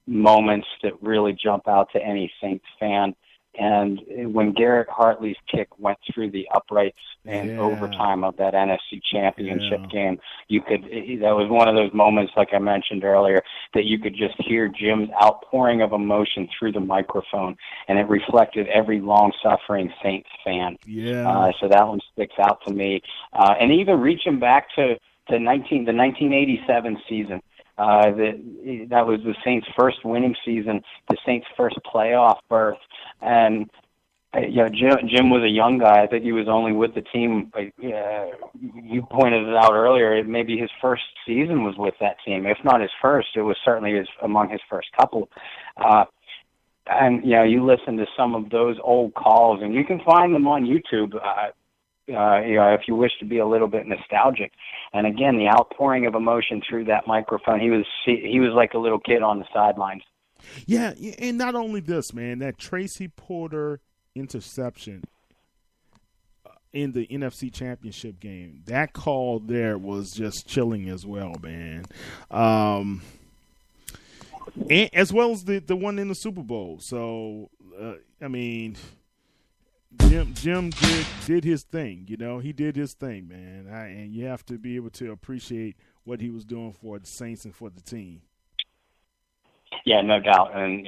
moments that really jump out to any Saints fan. And when Garrett Hartley's kick went through the uprights in overtime of that NFC championship game, that was one of those moments, like I mentioned earlier, that you could just hear Jim's outpouring of emotion through the microphone, and it reflected every long-suffering Saints fan. Yeah. So that one sticks out to me. And even reaching back to the 1987 season. That was the Saints' first winning season, the Saints' first playoff berth, and Jim was a young guy. I think he was only with the team. You pointed it out earlier. Maybe his first season was with that team. If not his first, it was certainly among his first couple. And you listen to some of those old calls, and you can find them on YouTube. If you wish to be a little bit nostalgic. And again, the outpouring of emotion through that microphone, he was like a little kid on the sidelines. Yeah, and not only this, man, that Tracy Porter interception in the NFC Championship game, that call there was just chilling as well, man. And as well as the one in the Super Bowl. So, Jim did his thing. You know, he did his thing, man. And you have to be able to appreciate what he was doing for the Saints and for the team. Yeah, no doubt. And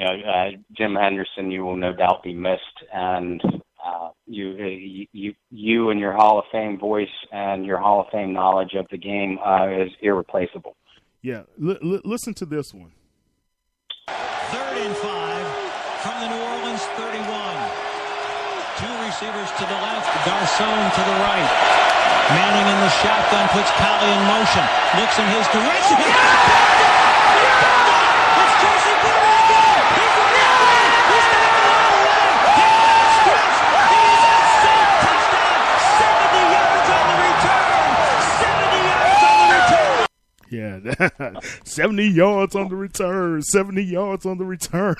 Jim Henderson, you will no doubt be missed. And you and your Hall of Fame voice and your Hall of Fame knowledge of the game is irreplaceable. Yeah, listen to this one. 3rd and 5 from the New Orleans 31. 2 receivers to the left, Garcon to the right. Manning in the shotgun, puts Collie in motion, looks in his direction. It's Tracy Porter again! He's got it all the way! He's got it all the way! He is a safe touchdown! 70 yards on the return! 70 yards on the return! Yeah, 70 yards on the return. 70 yards on the return.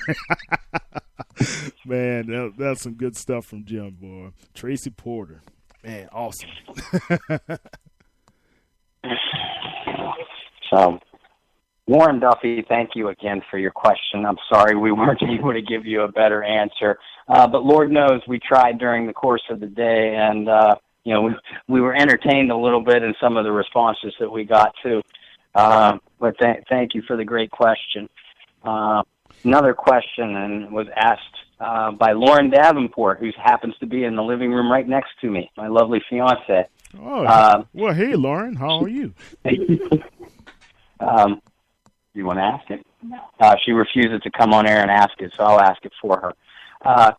Man, that's some good stuff from Jim, boy. Tracy Porter. Man, awesome. So, Warren Duffy, thank you again for your question. I'm sorry we weren't able to give you a better answer. But Lord knows we tried during the course of the day, and we were entertained a little bit in some of the responses that we got too. But thank you for the great question. Another question and was asked by Lauren Davenport, who happens to be in the living room right next to me, my lovely fiance. Oh, well, hey, Lauren, how are you? You want to ask it? No. She refuses to come on air and ask it, so I'll ask it for her.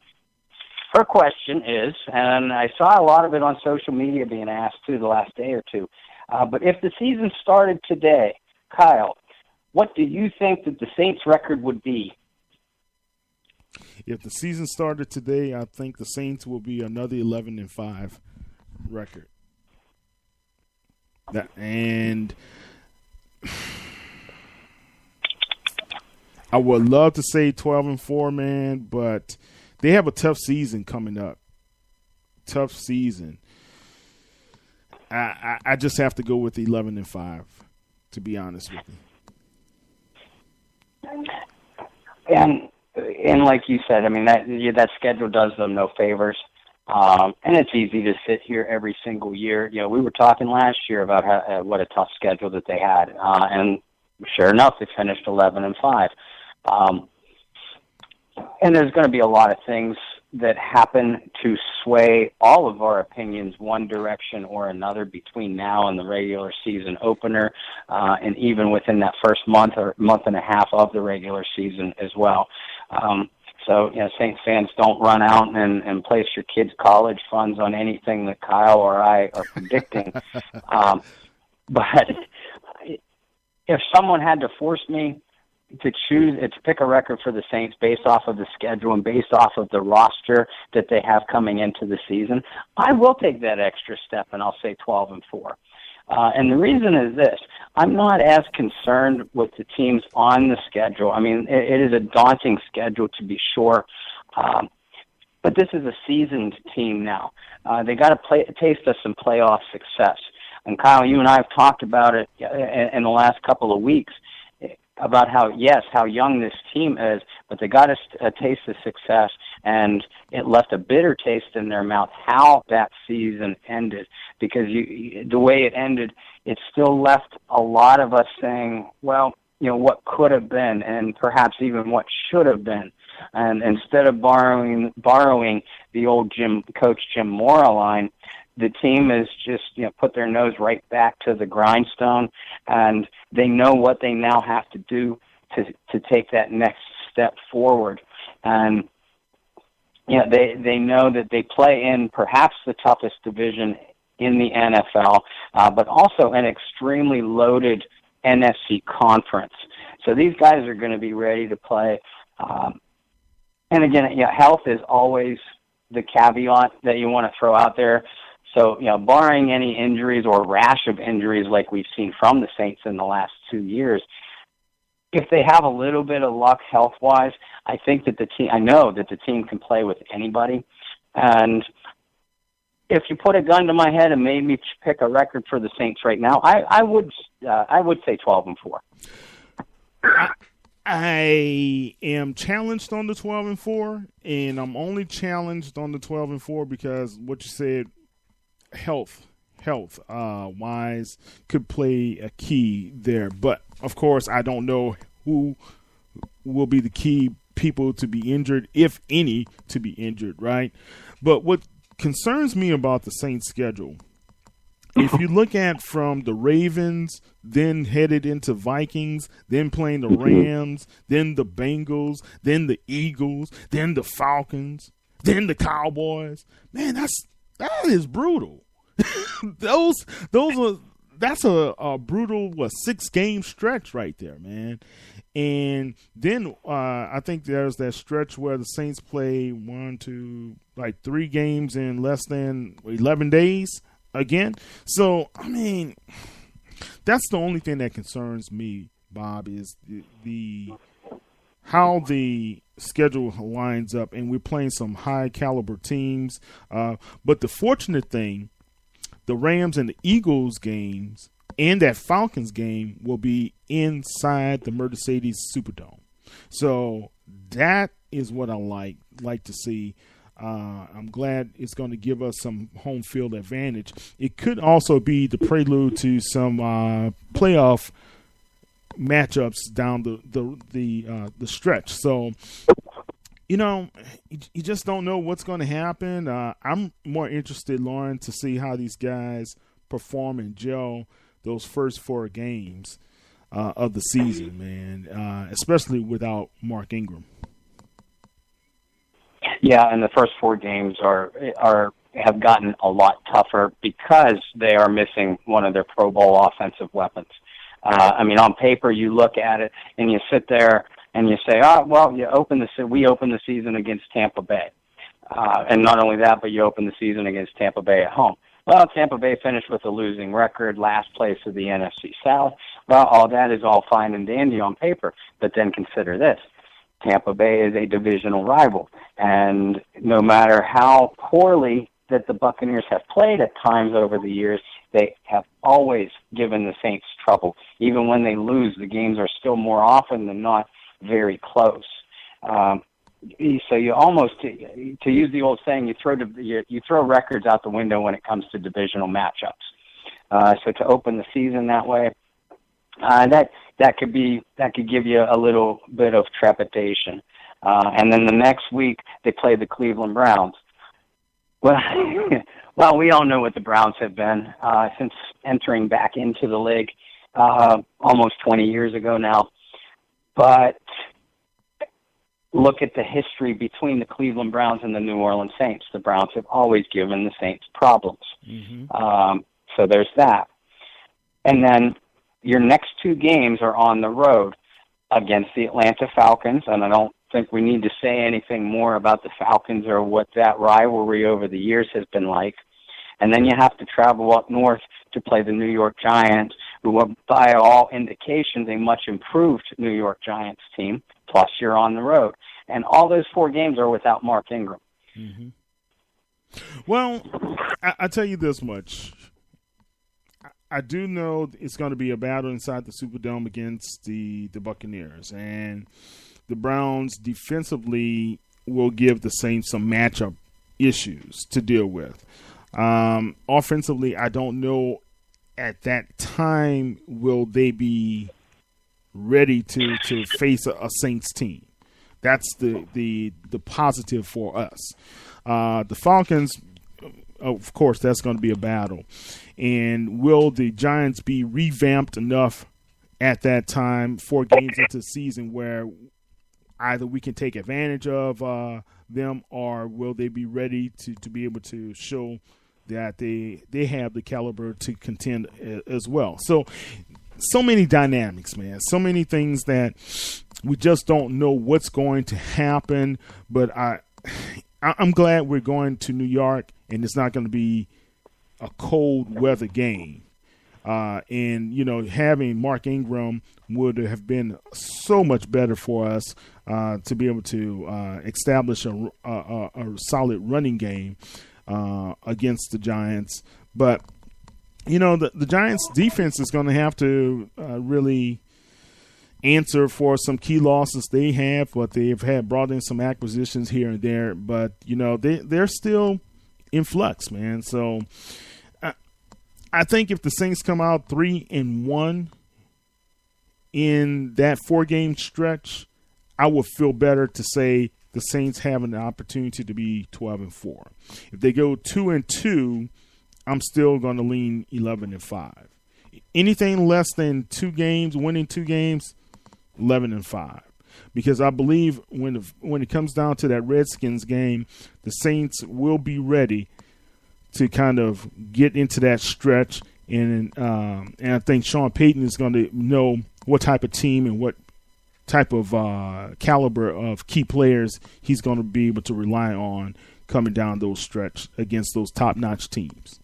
Her question is, and I saw a lot of it on social media being asked too the last day or two, but if the season started today, Kyle, what do you think that the Saints' record would be? If the season started today, I think the Saints will be another 11-5 record. And I would love to say 12-4, man, but they have a tough season coming up. Tough season. I just have to go with 11-5, to be honest with you. And like you said, I mean, that schedule does them no favors. And it's easy to sit here every single year. We were talking last year about what a tough schedule that they had. And sure enough, they finished 11-5. And there's going to be a lot of things that happen to sway all of our opinions one direction or another between now and the regular season opener, and even within that first month or month and a half of the regular season as well. So, Saints fans, don't run out and place your kids' college funds on anything that Kyle or I are predicting. But if someone had to force me to pick a record for the Saints based off of the schedule and based off of the roster that they have coming into the season, I will take that extra step and I'll say 12-4. And the reason is this: I'm not as concerned with the teams on the schedule. I mean, it is a daunting schedule to be sure, but this is a seasoned team now. They got to taste of some playoff success. And Kyle, you and I have talked about it in the last couple of weeks, about how young this team is, but they got a taste of success, and it left a bitter taste in their mouth how that season ended. Because the way it ended, it still left a lot of us saying, well, what could have been, and perhaps even what should have been. And instead of borrowing the old Coach Jim Mora line, the team has just put their nose right back to the grindstone, and they know what they now have to do to take that next step forward. And they know that they play in perhaps the toughest division in the NFL, but also an extremely loaded NFC conference. So these guys are going to be ready to play. And again, health is always the caveat that you want to throw out there. So, barring any injuries or rash of injuries like we've seen from the Saints in the last 2 years, if they have a little bit of luck health-wise, I know that the team can play with anybody. And if you put a gun to my head and made me pick a record for the Saints right now, I would say 12-4. I am challenged on the 12-4, and I'm only challenged on the 12-4 because what you said, health wise could play a key there. But of course, I don't know who will be the key people to be injured, if any, to be injured, right? But what concerns me about the Saints schedule, if you look at from the Ravens, then headed into Vikings, then playing the Rams, then the Bengals, then the Eagles, then the Falcons, then the Cowboys, man, that is brutal. That's a brutal 6-game stretch right there, man. And then I think there's that stretch where the Saints play 3 games in less than 11 days again. So I mean, that's the only thing that concerns me, Bob, is the how the schedule lines up, and we're playing some high caliber teams. But the fortunate thing, the Rams and the Eagles games and that Falcons game will be inside the Mercedes Superdome. So that is what I like to see. I'm glad it's going to give us some home field advantage. It could also be the prelude to some playoff matchups down the stretch. So, you just don't know what's going to happen. I'm more interested, Lauren, to see how these guys perform and gel those first 4 games of the season, man, especially without Mark Ingram. Yeah, and the first 4 games have gotten a lot tougher because they are missing one of their Pro Bowl offensive weapons. On paper, you look at it and you sit there and you say, we open the season against Tampa Bay. And not only that, but you open the season against Tampa Bay at home. Well, Tampa Bay finished with a losing record, last place of the NFC South. Well, all that is all fine and dandy on paper, but then consider this. Tampa Bay is a divisional rival, and no matter how poorly that the Buccaneers have played at times over the years, they have always given the Saints trouble. Even when they lose, the games are still more often than not very close. So you almost, to use the old saying, you throw records out the window when it comes to divisional matchups. So to open the season that way, that could give you a little bit of trepidation. And then the next week they play the Cleveland Browns. Well, we all know what the Browns have been since entering back into the league almost 20 years ago now. But look at the history between the Cleveland Browns and the New Orleans Saints. The Browns have always given the Saints problems. Mm-hmm. So there's that. And then your next 2 games are on the road against the Atlanta Falcons, and I don't think we need to say anything more about the Falcons or what that rivalry over the years has been like. And then you have to travel up north to play the New York Giants, who are, by all indications, a much improved New York Giants team, plus you're on the road. And all those 4 games are without Mark Ingram. Mm-hmm. Well, I tell you this much. I do know it's going to be a battle inside the Superdome against the Buccaneers. And the Browns defensively will give the Saints some matchup issues to deal with. Offensively, I don't know at that time will they be ready to face a Saints team. That's the positive for us. The Falcons, of course, that's going to be a battle. And will the Giants be revamped enough at that time, 4 games into the season, where either we can take advantage of them, or will they be ready to be able to show that they have the caliber to contend as well? So many dynamics, man. So many things that we just don't know what's going to happen. But I'm glad we're going to New York, and it's not going to be a cold weather game. And having Mark Ingram would have been so much better for us to be able to establish a solid running game against the Giants. But the Giants defense is going to have to really answer for some key losses they have, but they've had brought in some acquisitions here and there. But, they're still in flux, man. So I think if the Saints come out 3-1 in that 4-game stretch, I would feel better to say the Saints have an opportunity to be 12-4. If they go 2-2, I'm still going to lean 11-5. Anything less than 2 games, winning 2 games, 11-5. Because I believe when it comes down to that Redskins game, the Saints will be ready to kind of get into that stretch, and I think Sean Payton is going to know what type of team and what type of caliber of key players he's going to be able to rely on coming down those stretch against those top-notch teams.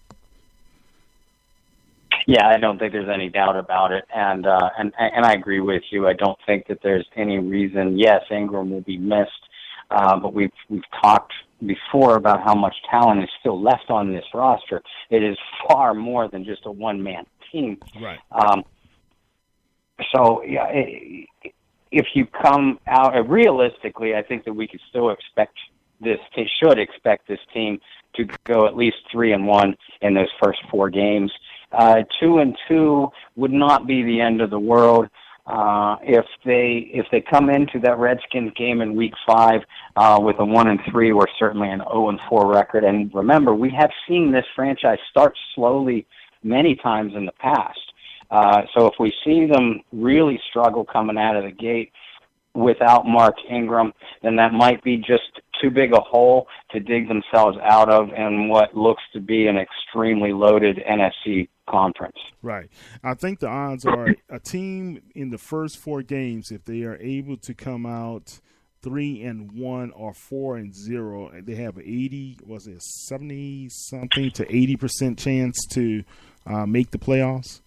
Yeah, I don't think there's any doubt about it, and I agree with you. I don't think that there's any reason. Yes, Ingram will be missed, but we've talked before about how much talent is still left on this roster. It is far more than just a one-man team. Right. So yeah, if you come out realistically, I think that we could still expect this. They should expect this team to go at least 3-1 in those first 4 games. 2-2 would not be the end of the world. If they come into that Redskins game in Week 5 with a 1-3 or certainly an 0-4 record, and remember, we have seen this franchise start slowly many times in the past. So if we see them really struggle coming out of the gate without Mark Ingram, then that might be just too big a hole to dig themselves out of in what looks to be an extremely loaded NFC conference. Right. I think the odds are a team in the first 4 games, if they are able to come out 3-1 or 4-0, they have 70-something to 80% chance to make the playoffs.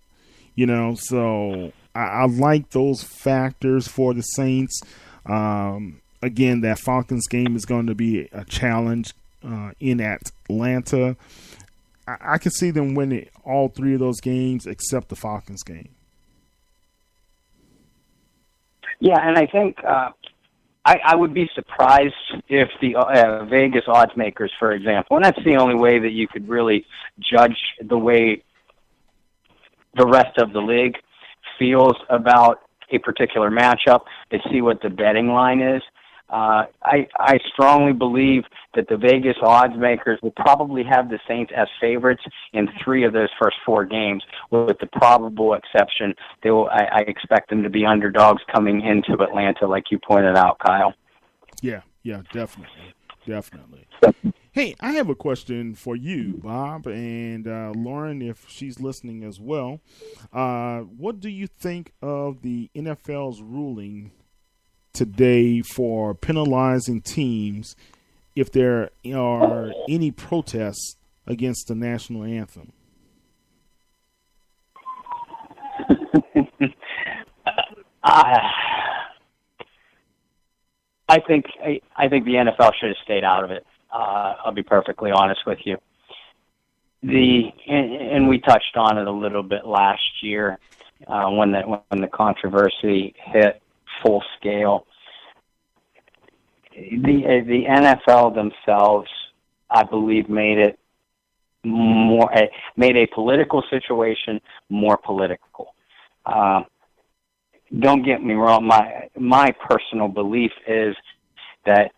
So I like those factors for the Saints. Again, that Falcons game is going to be a challenge in Atlanta. I can see them winning all 3 of those games except the Falcons game. Yeah, and I think I would be surprised if the Vegas odds makers, for example, and that's the only way that you could really judge the way the rest of the league feels about a particular matchup, to see what the betting line is. I strongly believe that the Vegas odds makers will probably have the Saints as favorites in 3 of those first 4 games, with the probable exception I expect them to be underdogs coming into Atlanta, like you pointed out, Kyle. Yeah, definitely. Hey, I have a question for you, Bob, and Lauren, if she's listening as well. What do you think of the NFL's ruling today for penalizing teams if there are any protests against the national anthem? I think the NFL should have stayed out of it. I'll be perfectly honest with you. And we touched on it a little bit last year when the controversy hit full scale. The NFL themselves, I believe, made a political situation more political. Don't get me wrong. My personal belief is that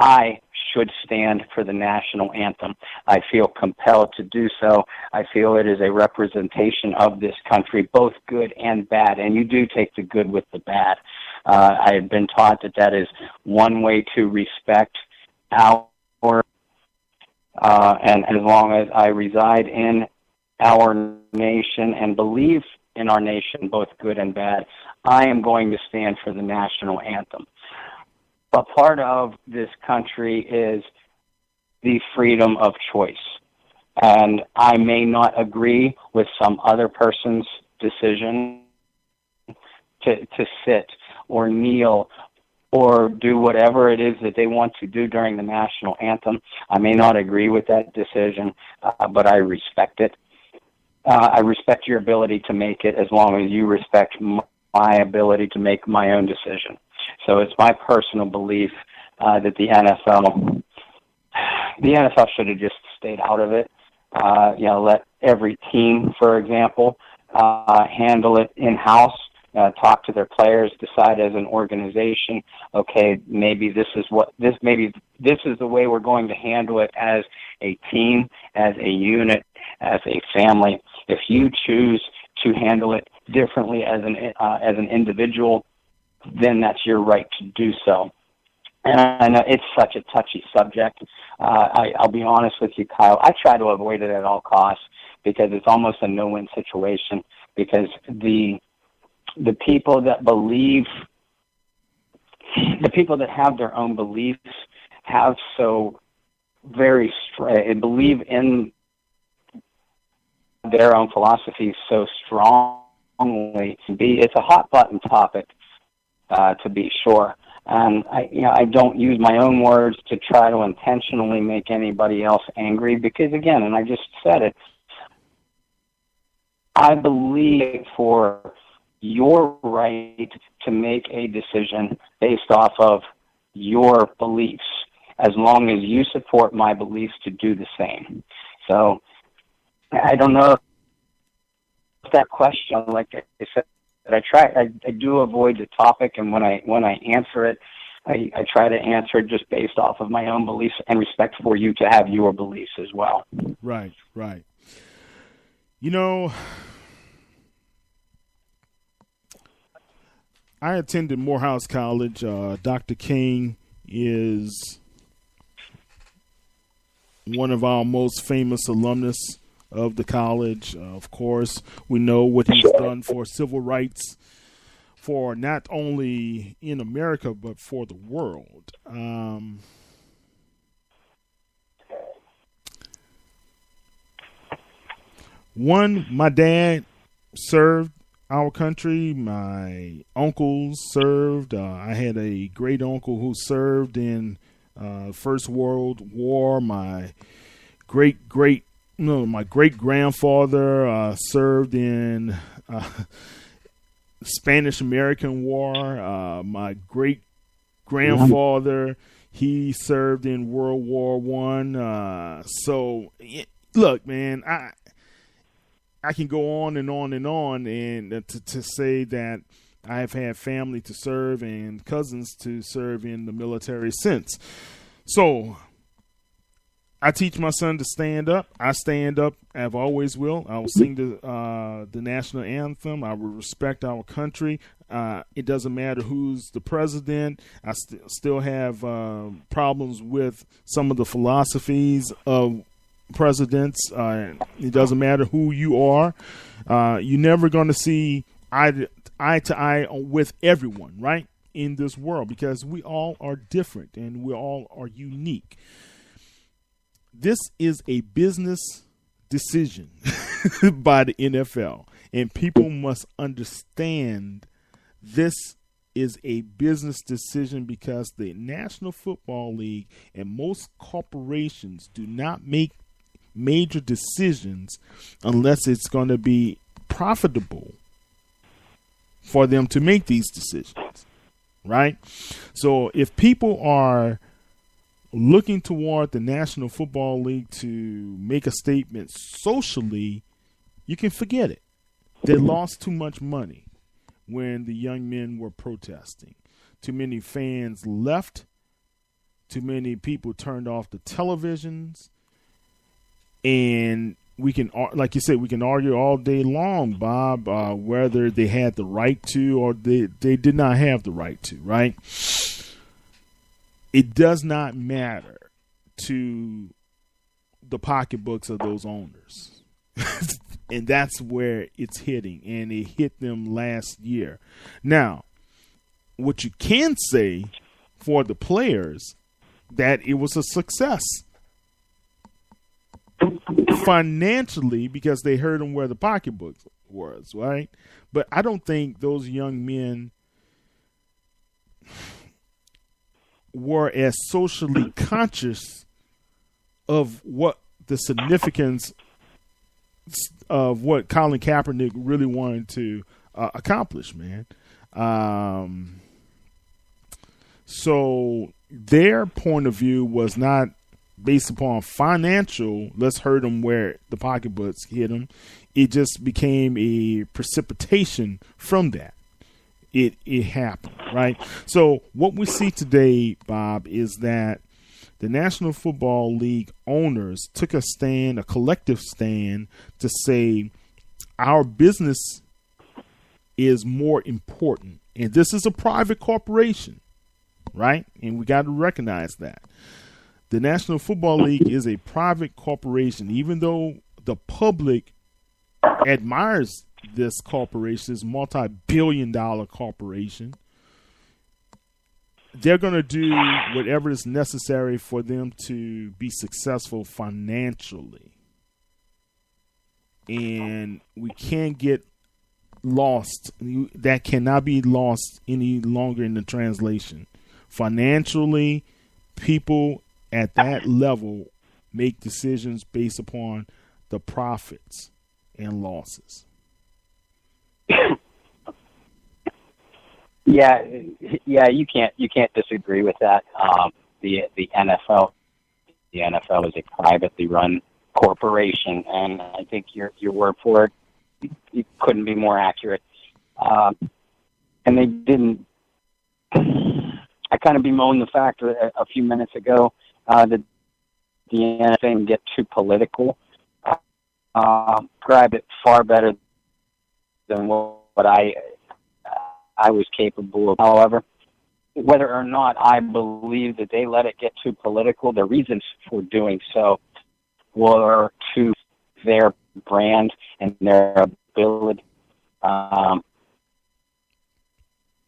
I should stand for the national anthem. I feel compelled to do so. I feel it is a representation of this country, both good and bad, and you do take the good with the bad. I have been taught that is one way to respect our, and as long as I reside in our nation and believe in our nation, both good and bad, I am going to stand for the national anthem. But part of this country is the freedom of choice. And I may not agree with some other person's decision to sit or kneel or do whatever it is that they want to do during the national anthem. I may not agree with that decision, but I respect it. I respect your ability to make it as long as you respect my ability to make my own decision. So it's my personal belief that the NFL should have just stayed out of it. Let every team, for example, handle it in-house, talk to their players, decide as an organization, okay, maybe this is the way we're going to handle it as a team, as a unit, as a family. If you choose to handle it differently as an individual, then that's your right to do so. And I know it's such a touchy subject. I'll be honest with you, Kyle. I try to avoid it at all costs because it's almost a no-win situation. Because the people that believe, the people that have their own beliefs, have so very believe in their own philosophies so strongly. It's a hot button topic, to be sure. And I don't use my own words to try to intentionally make anybody else angry because, again, and I just said it, I believe for your right to make a decision based off of your beliefs, as long as you support my beliefs to do the same. So I don't know if that question, like I said, I do avoid the topic, and when I answer it, I try to answer it just based off of my own beliefs and respect for you to have your beliefs as well. Right. I attended Morehouse College. Dr. King is one of our most famous alumnus of the college. Of course, we know what he's done for civil rights for not only in America, but for the world. My dad served our country. My uncles served. I had a great uncle who served in First World War. My great grandfather served in Spanish American War. My great grandfather, he served in World War I. So look, man, I can go on and on and on, and to say that I have had family to serve and cousins to serve in the military since. So I teach my son to stand up. I stand up. I always will. I will sing the national anthem. I will respect our country. It doesn't matter who's the president. I still have problems with some of the philosophies of presidents. It doesn't matter who you are. You're never going to see eye to eye with everyone, right, in this world, because we all are different and we all are unique. This is a business decision by the NFL, and people must understand this is a business decision because the National Football League and most corporations do not make major decisions unless it's going to be profitable for them to make these decisions, right? So if people are looking toward the National Football League to make a statement socially, you can forget it. They lost too much money when the young men were protesting. Too many fans left. Too many people turned off the televisions. And we can, like you said, we can argue all day long, Bob, whether they had the right to or they did not have the right to, right? It does not matter to the pocketbooks of those owners. And that's where it's hitting. And it hit them last year. Now, what you can say for the players, that it was a success financially because they heard them where the pocketbook was, right? But I don't think those young men were as socially conscious of what the significance of what Colin Kaepernick really wanted to accomplish, man. So their point of view was not based upon financial, let's hurt them where the pocketbooks hit them. It just became a precipitation from that. It happened, right? So what we see today, Bob, is that the National Football League owners took a stand, a collective stand, to say our business is more important. And this is a private corporation, right? And we got to recognize that. The National Football League is a private corporation. Even though the public admires this corporation, this multi-billion-dollar corporation, they're going to do whatever is necessary for them to be successful financially. And we can't get lost. That cannot be lost any longer in the translation. Financially, people at that level make decisions based upon the profits and losses. Yeah, you can't disagree with that. The NFL is a privately run corporation, and I think your word for it, you couldn't be more accurate. And they didn't. I kind of bemoaned the fact that a few minutes ago that the NFL didn't get too political. Described it far better than what I was capable of. However, whether or not I believe that they let it get too political, the reasons for doing so were to their brand and their ability.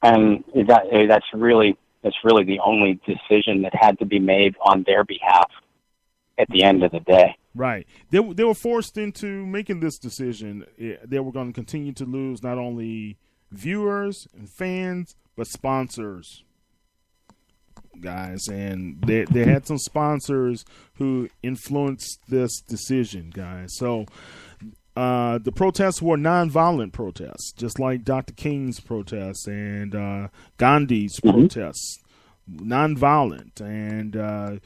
And that's really the only decision that had to be made on their behalf at the end of the day. Right. They were forced into making this decision. They were going to continue to lose not only viewers and fans, but sponsors, guys. And they had some sponsors who influenced this decision, guys. So the protests were nonviolent protests, just like Dr. King's protests and Gandhi's protests. Nonviolent. And,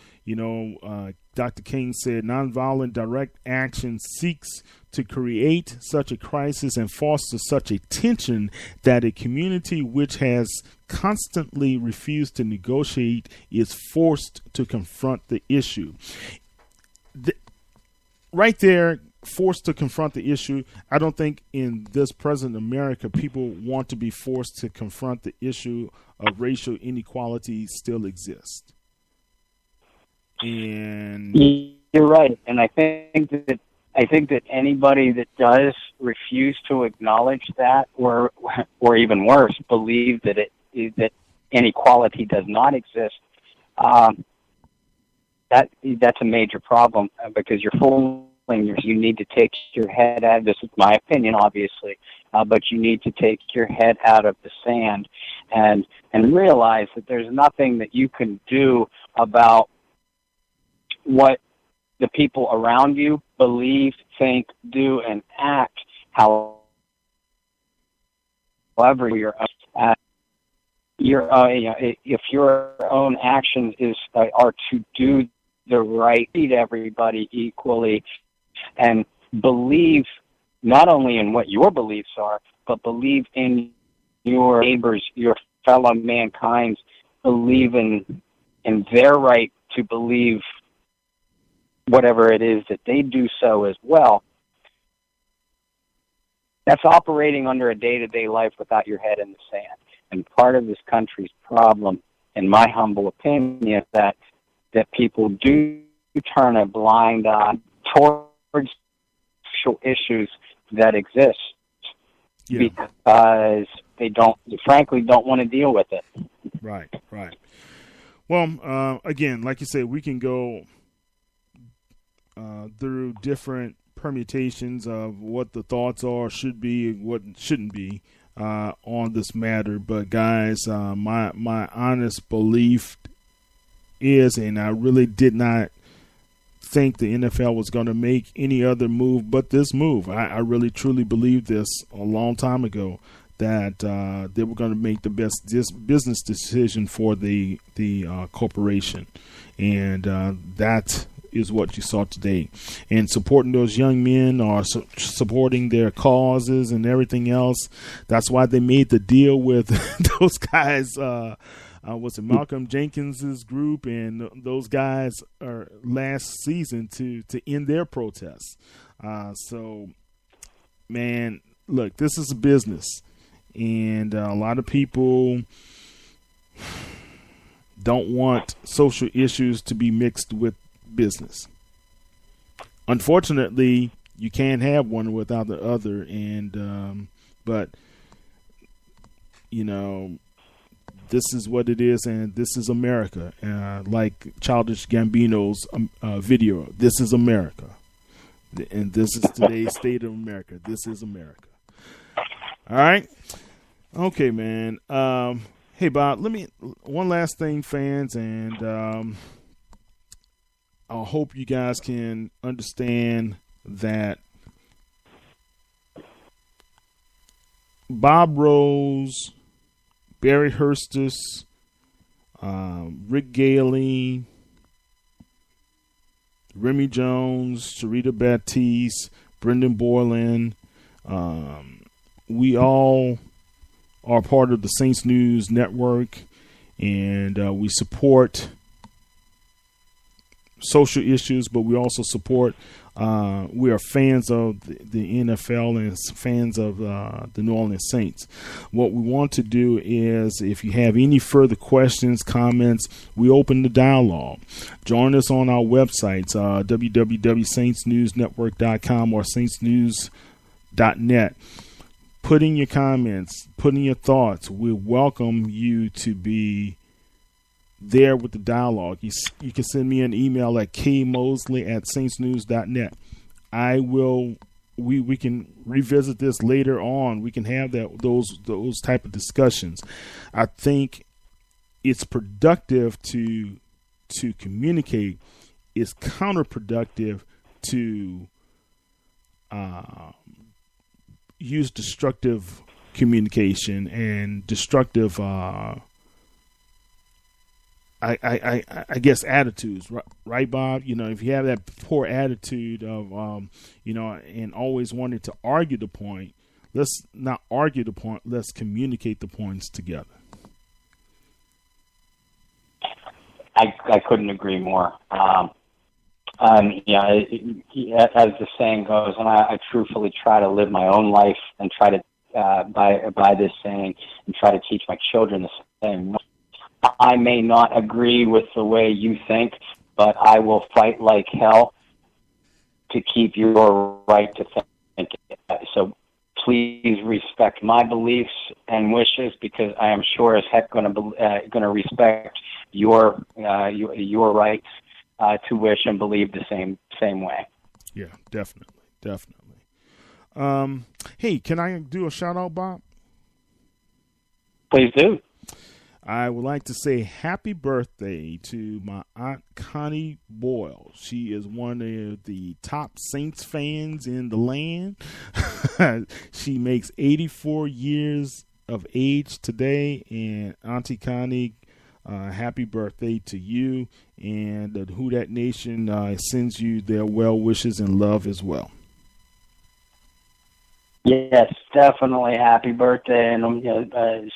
Dr. King said nonviolent direct action seeks to create such a crisis and foster such a tension that a community which has constantly refused to negotiate is forced to confront the issue. Right there, forced to confront the issue. I don't think in this present America people want to be forced to confront the issue of racial inequality still exists. And you're right, and I think that anybody that does refuse to acknowledge that, or even worse, believe that that inequality does not exist, that's a major problem, because you're fooling. You need to take your head out. This is my opinion, obviously, but you need to take your head out of the sand and realize that there's nothing that you can do about what the people around you believe, think, do, and act. However, if your own actions are to do the right, treat everybody equally, and believe not only in what your beliefs are, but believe in your neighbors, your fellow mankind, believe in their right to believe whatever it is that they do so as well. That's operating under a day-to-day life without your head in the sand. And part of this country's problem, in my humble opinion, is that people do turn a blind eye towards social issues that exist because they frankly don't want to deal with it. Right. Well, again, like you said, we can go through different permutations of what the thoughts are, should be, what shouldn't be on this matter. But guys, my honest belief is, and I really did not think the NFL was going to make any other move but this move. I really truly believed this a long time ago, that they were going to make the best business decision for the corporation, and that is what you saw today. And supporting those young men, or supporting their causes and everything else. That's why they made the deal with those guys. Was it Malcolm Jenkins's group and those guys last season to end their protests. So, man, look, this is a business, and a lot of people don't want social issues to be mixed with business. Unfortunately, you can't have one without the other, and but this is what it is, and this is America. Like Childish Gambino's video, this is America, and this is today's state of America. This is America. All right, okay, man. Hey, Bob, one last thing, fans, and I hope you guys can understand that Bob Rose, Barry Hurstis, Rick Gailey, Remy Jones, Sharita Baptiste, Brendan Boylan, we all are part of the Saints News Network, and we support social issues, but we also support, we are fans of the NFL and fans of the New Orleans Saints. What we want to do is, if you have any further questions, comments, we open the dialogue. Join us on our websites, www.saintsnewsnetwork.com or saintsnews.net. Put in your comments, put in your thoughts. We welcome you to be there with the dialogue. You can send me an email at kmosley@saintsnews.net. We can revisit this later on. We can have those type of discussions. I think it's productive to communicate. It's counterproductive to use destructive communication and destructive I guess attitudes, right, Bob? If you have that poor attitude of, and always wanting to argue the point, let's not argue the point. Let's communicate the points together. I couldn't agree more. As the saying goes, and I truthfully try to live my own life and try to by this saying and try to teach my children the same. I may not agree with the way you think, but I will fight like hell to keep your right to think. So please respect my beliefs and wishes, because I am sure as heck going to respect your rights to wish and believe the same way. Yeah, definitely. Hey, can I do a shout out, Bob? Please do. I would like to say happy birthday to my Aunt Connie Boyle. She is one of the top Saints fans in the land. She makes 84 years of age today. And Auntie Connie, happy birthday to you. And the Who Dat Nation sends you their well wishes and love as well. Yes, definitely happy birthday, and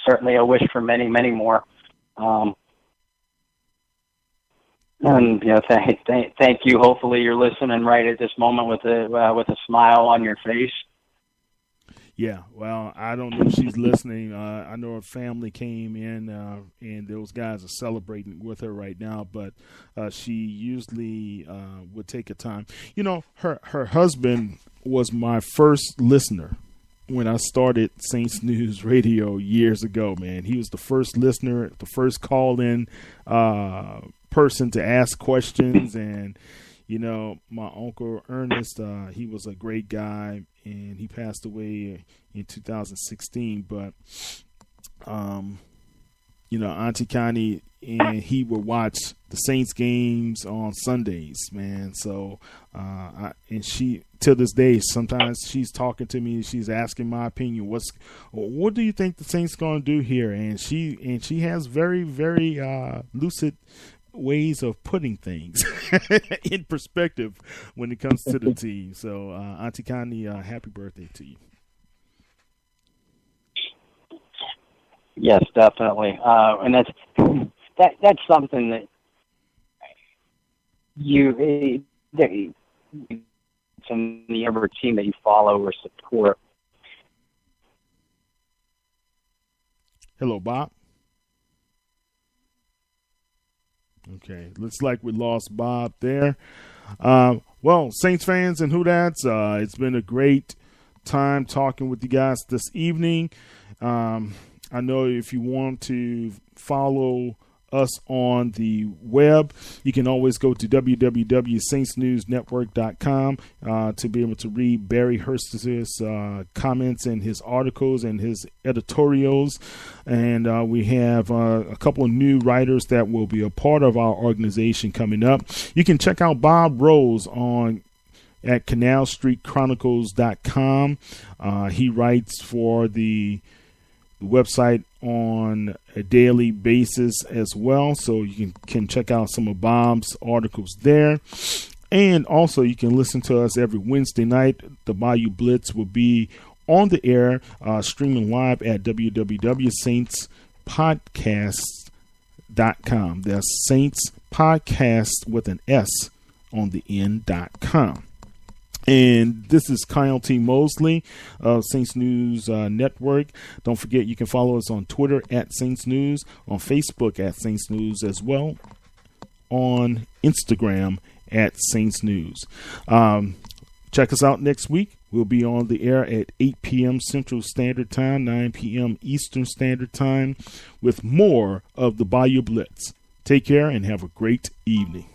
certainly a wish for many, many more. Thank you. Hopefully, you're listening right at this moment with a smile on your face. Yeah, well, I don't know if she's listening. I know her family came in, and those guys are celebrating with her right now. But she usually would take a time. Her husband was my first listener when I started Saints News Radio years ago, man. He was the first listener, the first call-in person to ask questions. And, my Uncle Ernest, he was a great guy, and he passed away in 2016. But Auntie Connie, and he would watch the Saints games on Sundays, man. So, and she, till this day, sometimes she's talking to me, she's asking my opinion. What do you think the Saints going to do here? And she has very, very lucid ways of putting things in perspective when it comes to the team. So, Auntie Connie, happy birthday to you. Yes, definitely. And that's something that from the every team that you follow or support. Hello, Bob. Okay, looks like we lost Bob there. Well, Saints fans and Who-Dats, it's been a great time talking with you guys this evening. I know if you want to follow us on the web, you can always go to www.saintsnewsnetwork.com to be able to read Barry Hurst's comments and his articles and his editorials. And we have a couple of new writers that will be a part of our organization coming up. You can check out Bob Rose at canalstreetchronicles.com. He writes for the website on a daily basis as well, so you can check out some of Bob's articles there. And also you can listen to us every Wednesday night. The Bayou Blitz will be on the air, streaming live at www.saintspodcast.com. That's Saints Podcast with an S on the end.com. And this is Kyle T. Mosley of Saints News Network. Don't forget, you can follow us on Twitter at Saints News, on Facebook at Saints News, as well on Instagram at Saints News. Check us out next week. We'll be on the air at 8 p.m. Central Standard Time, 9 p.m. Eastern Standard Time with more of the Bayou Blitz. Take care and have a great evening.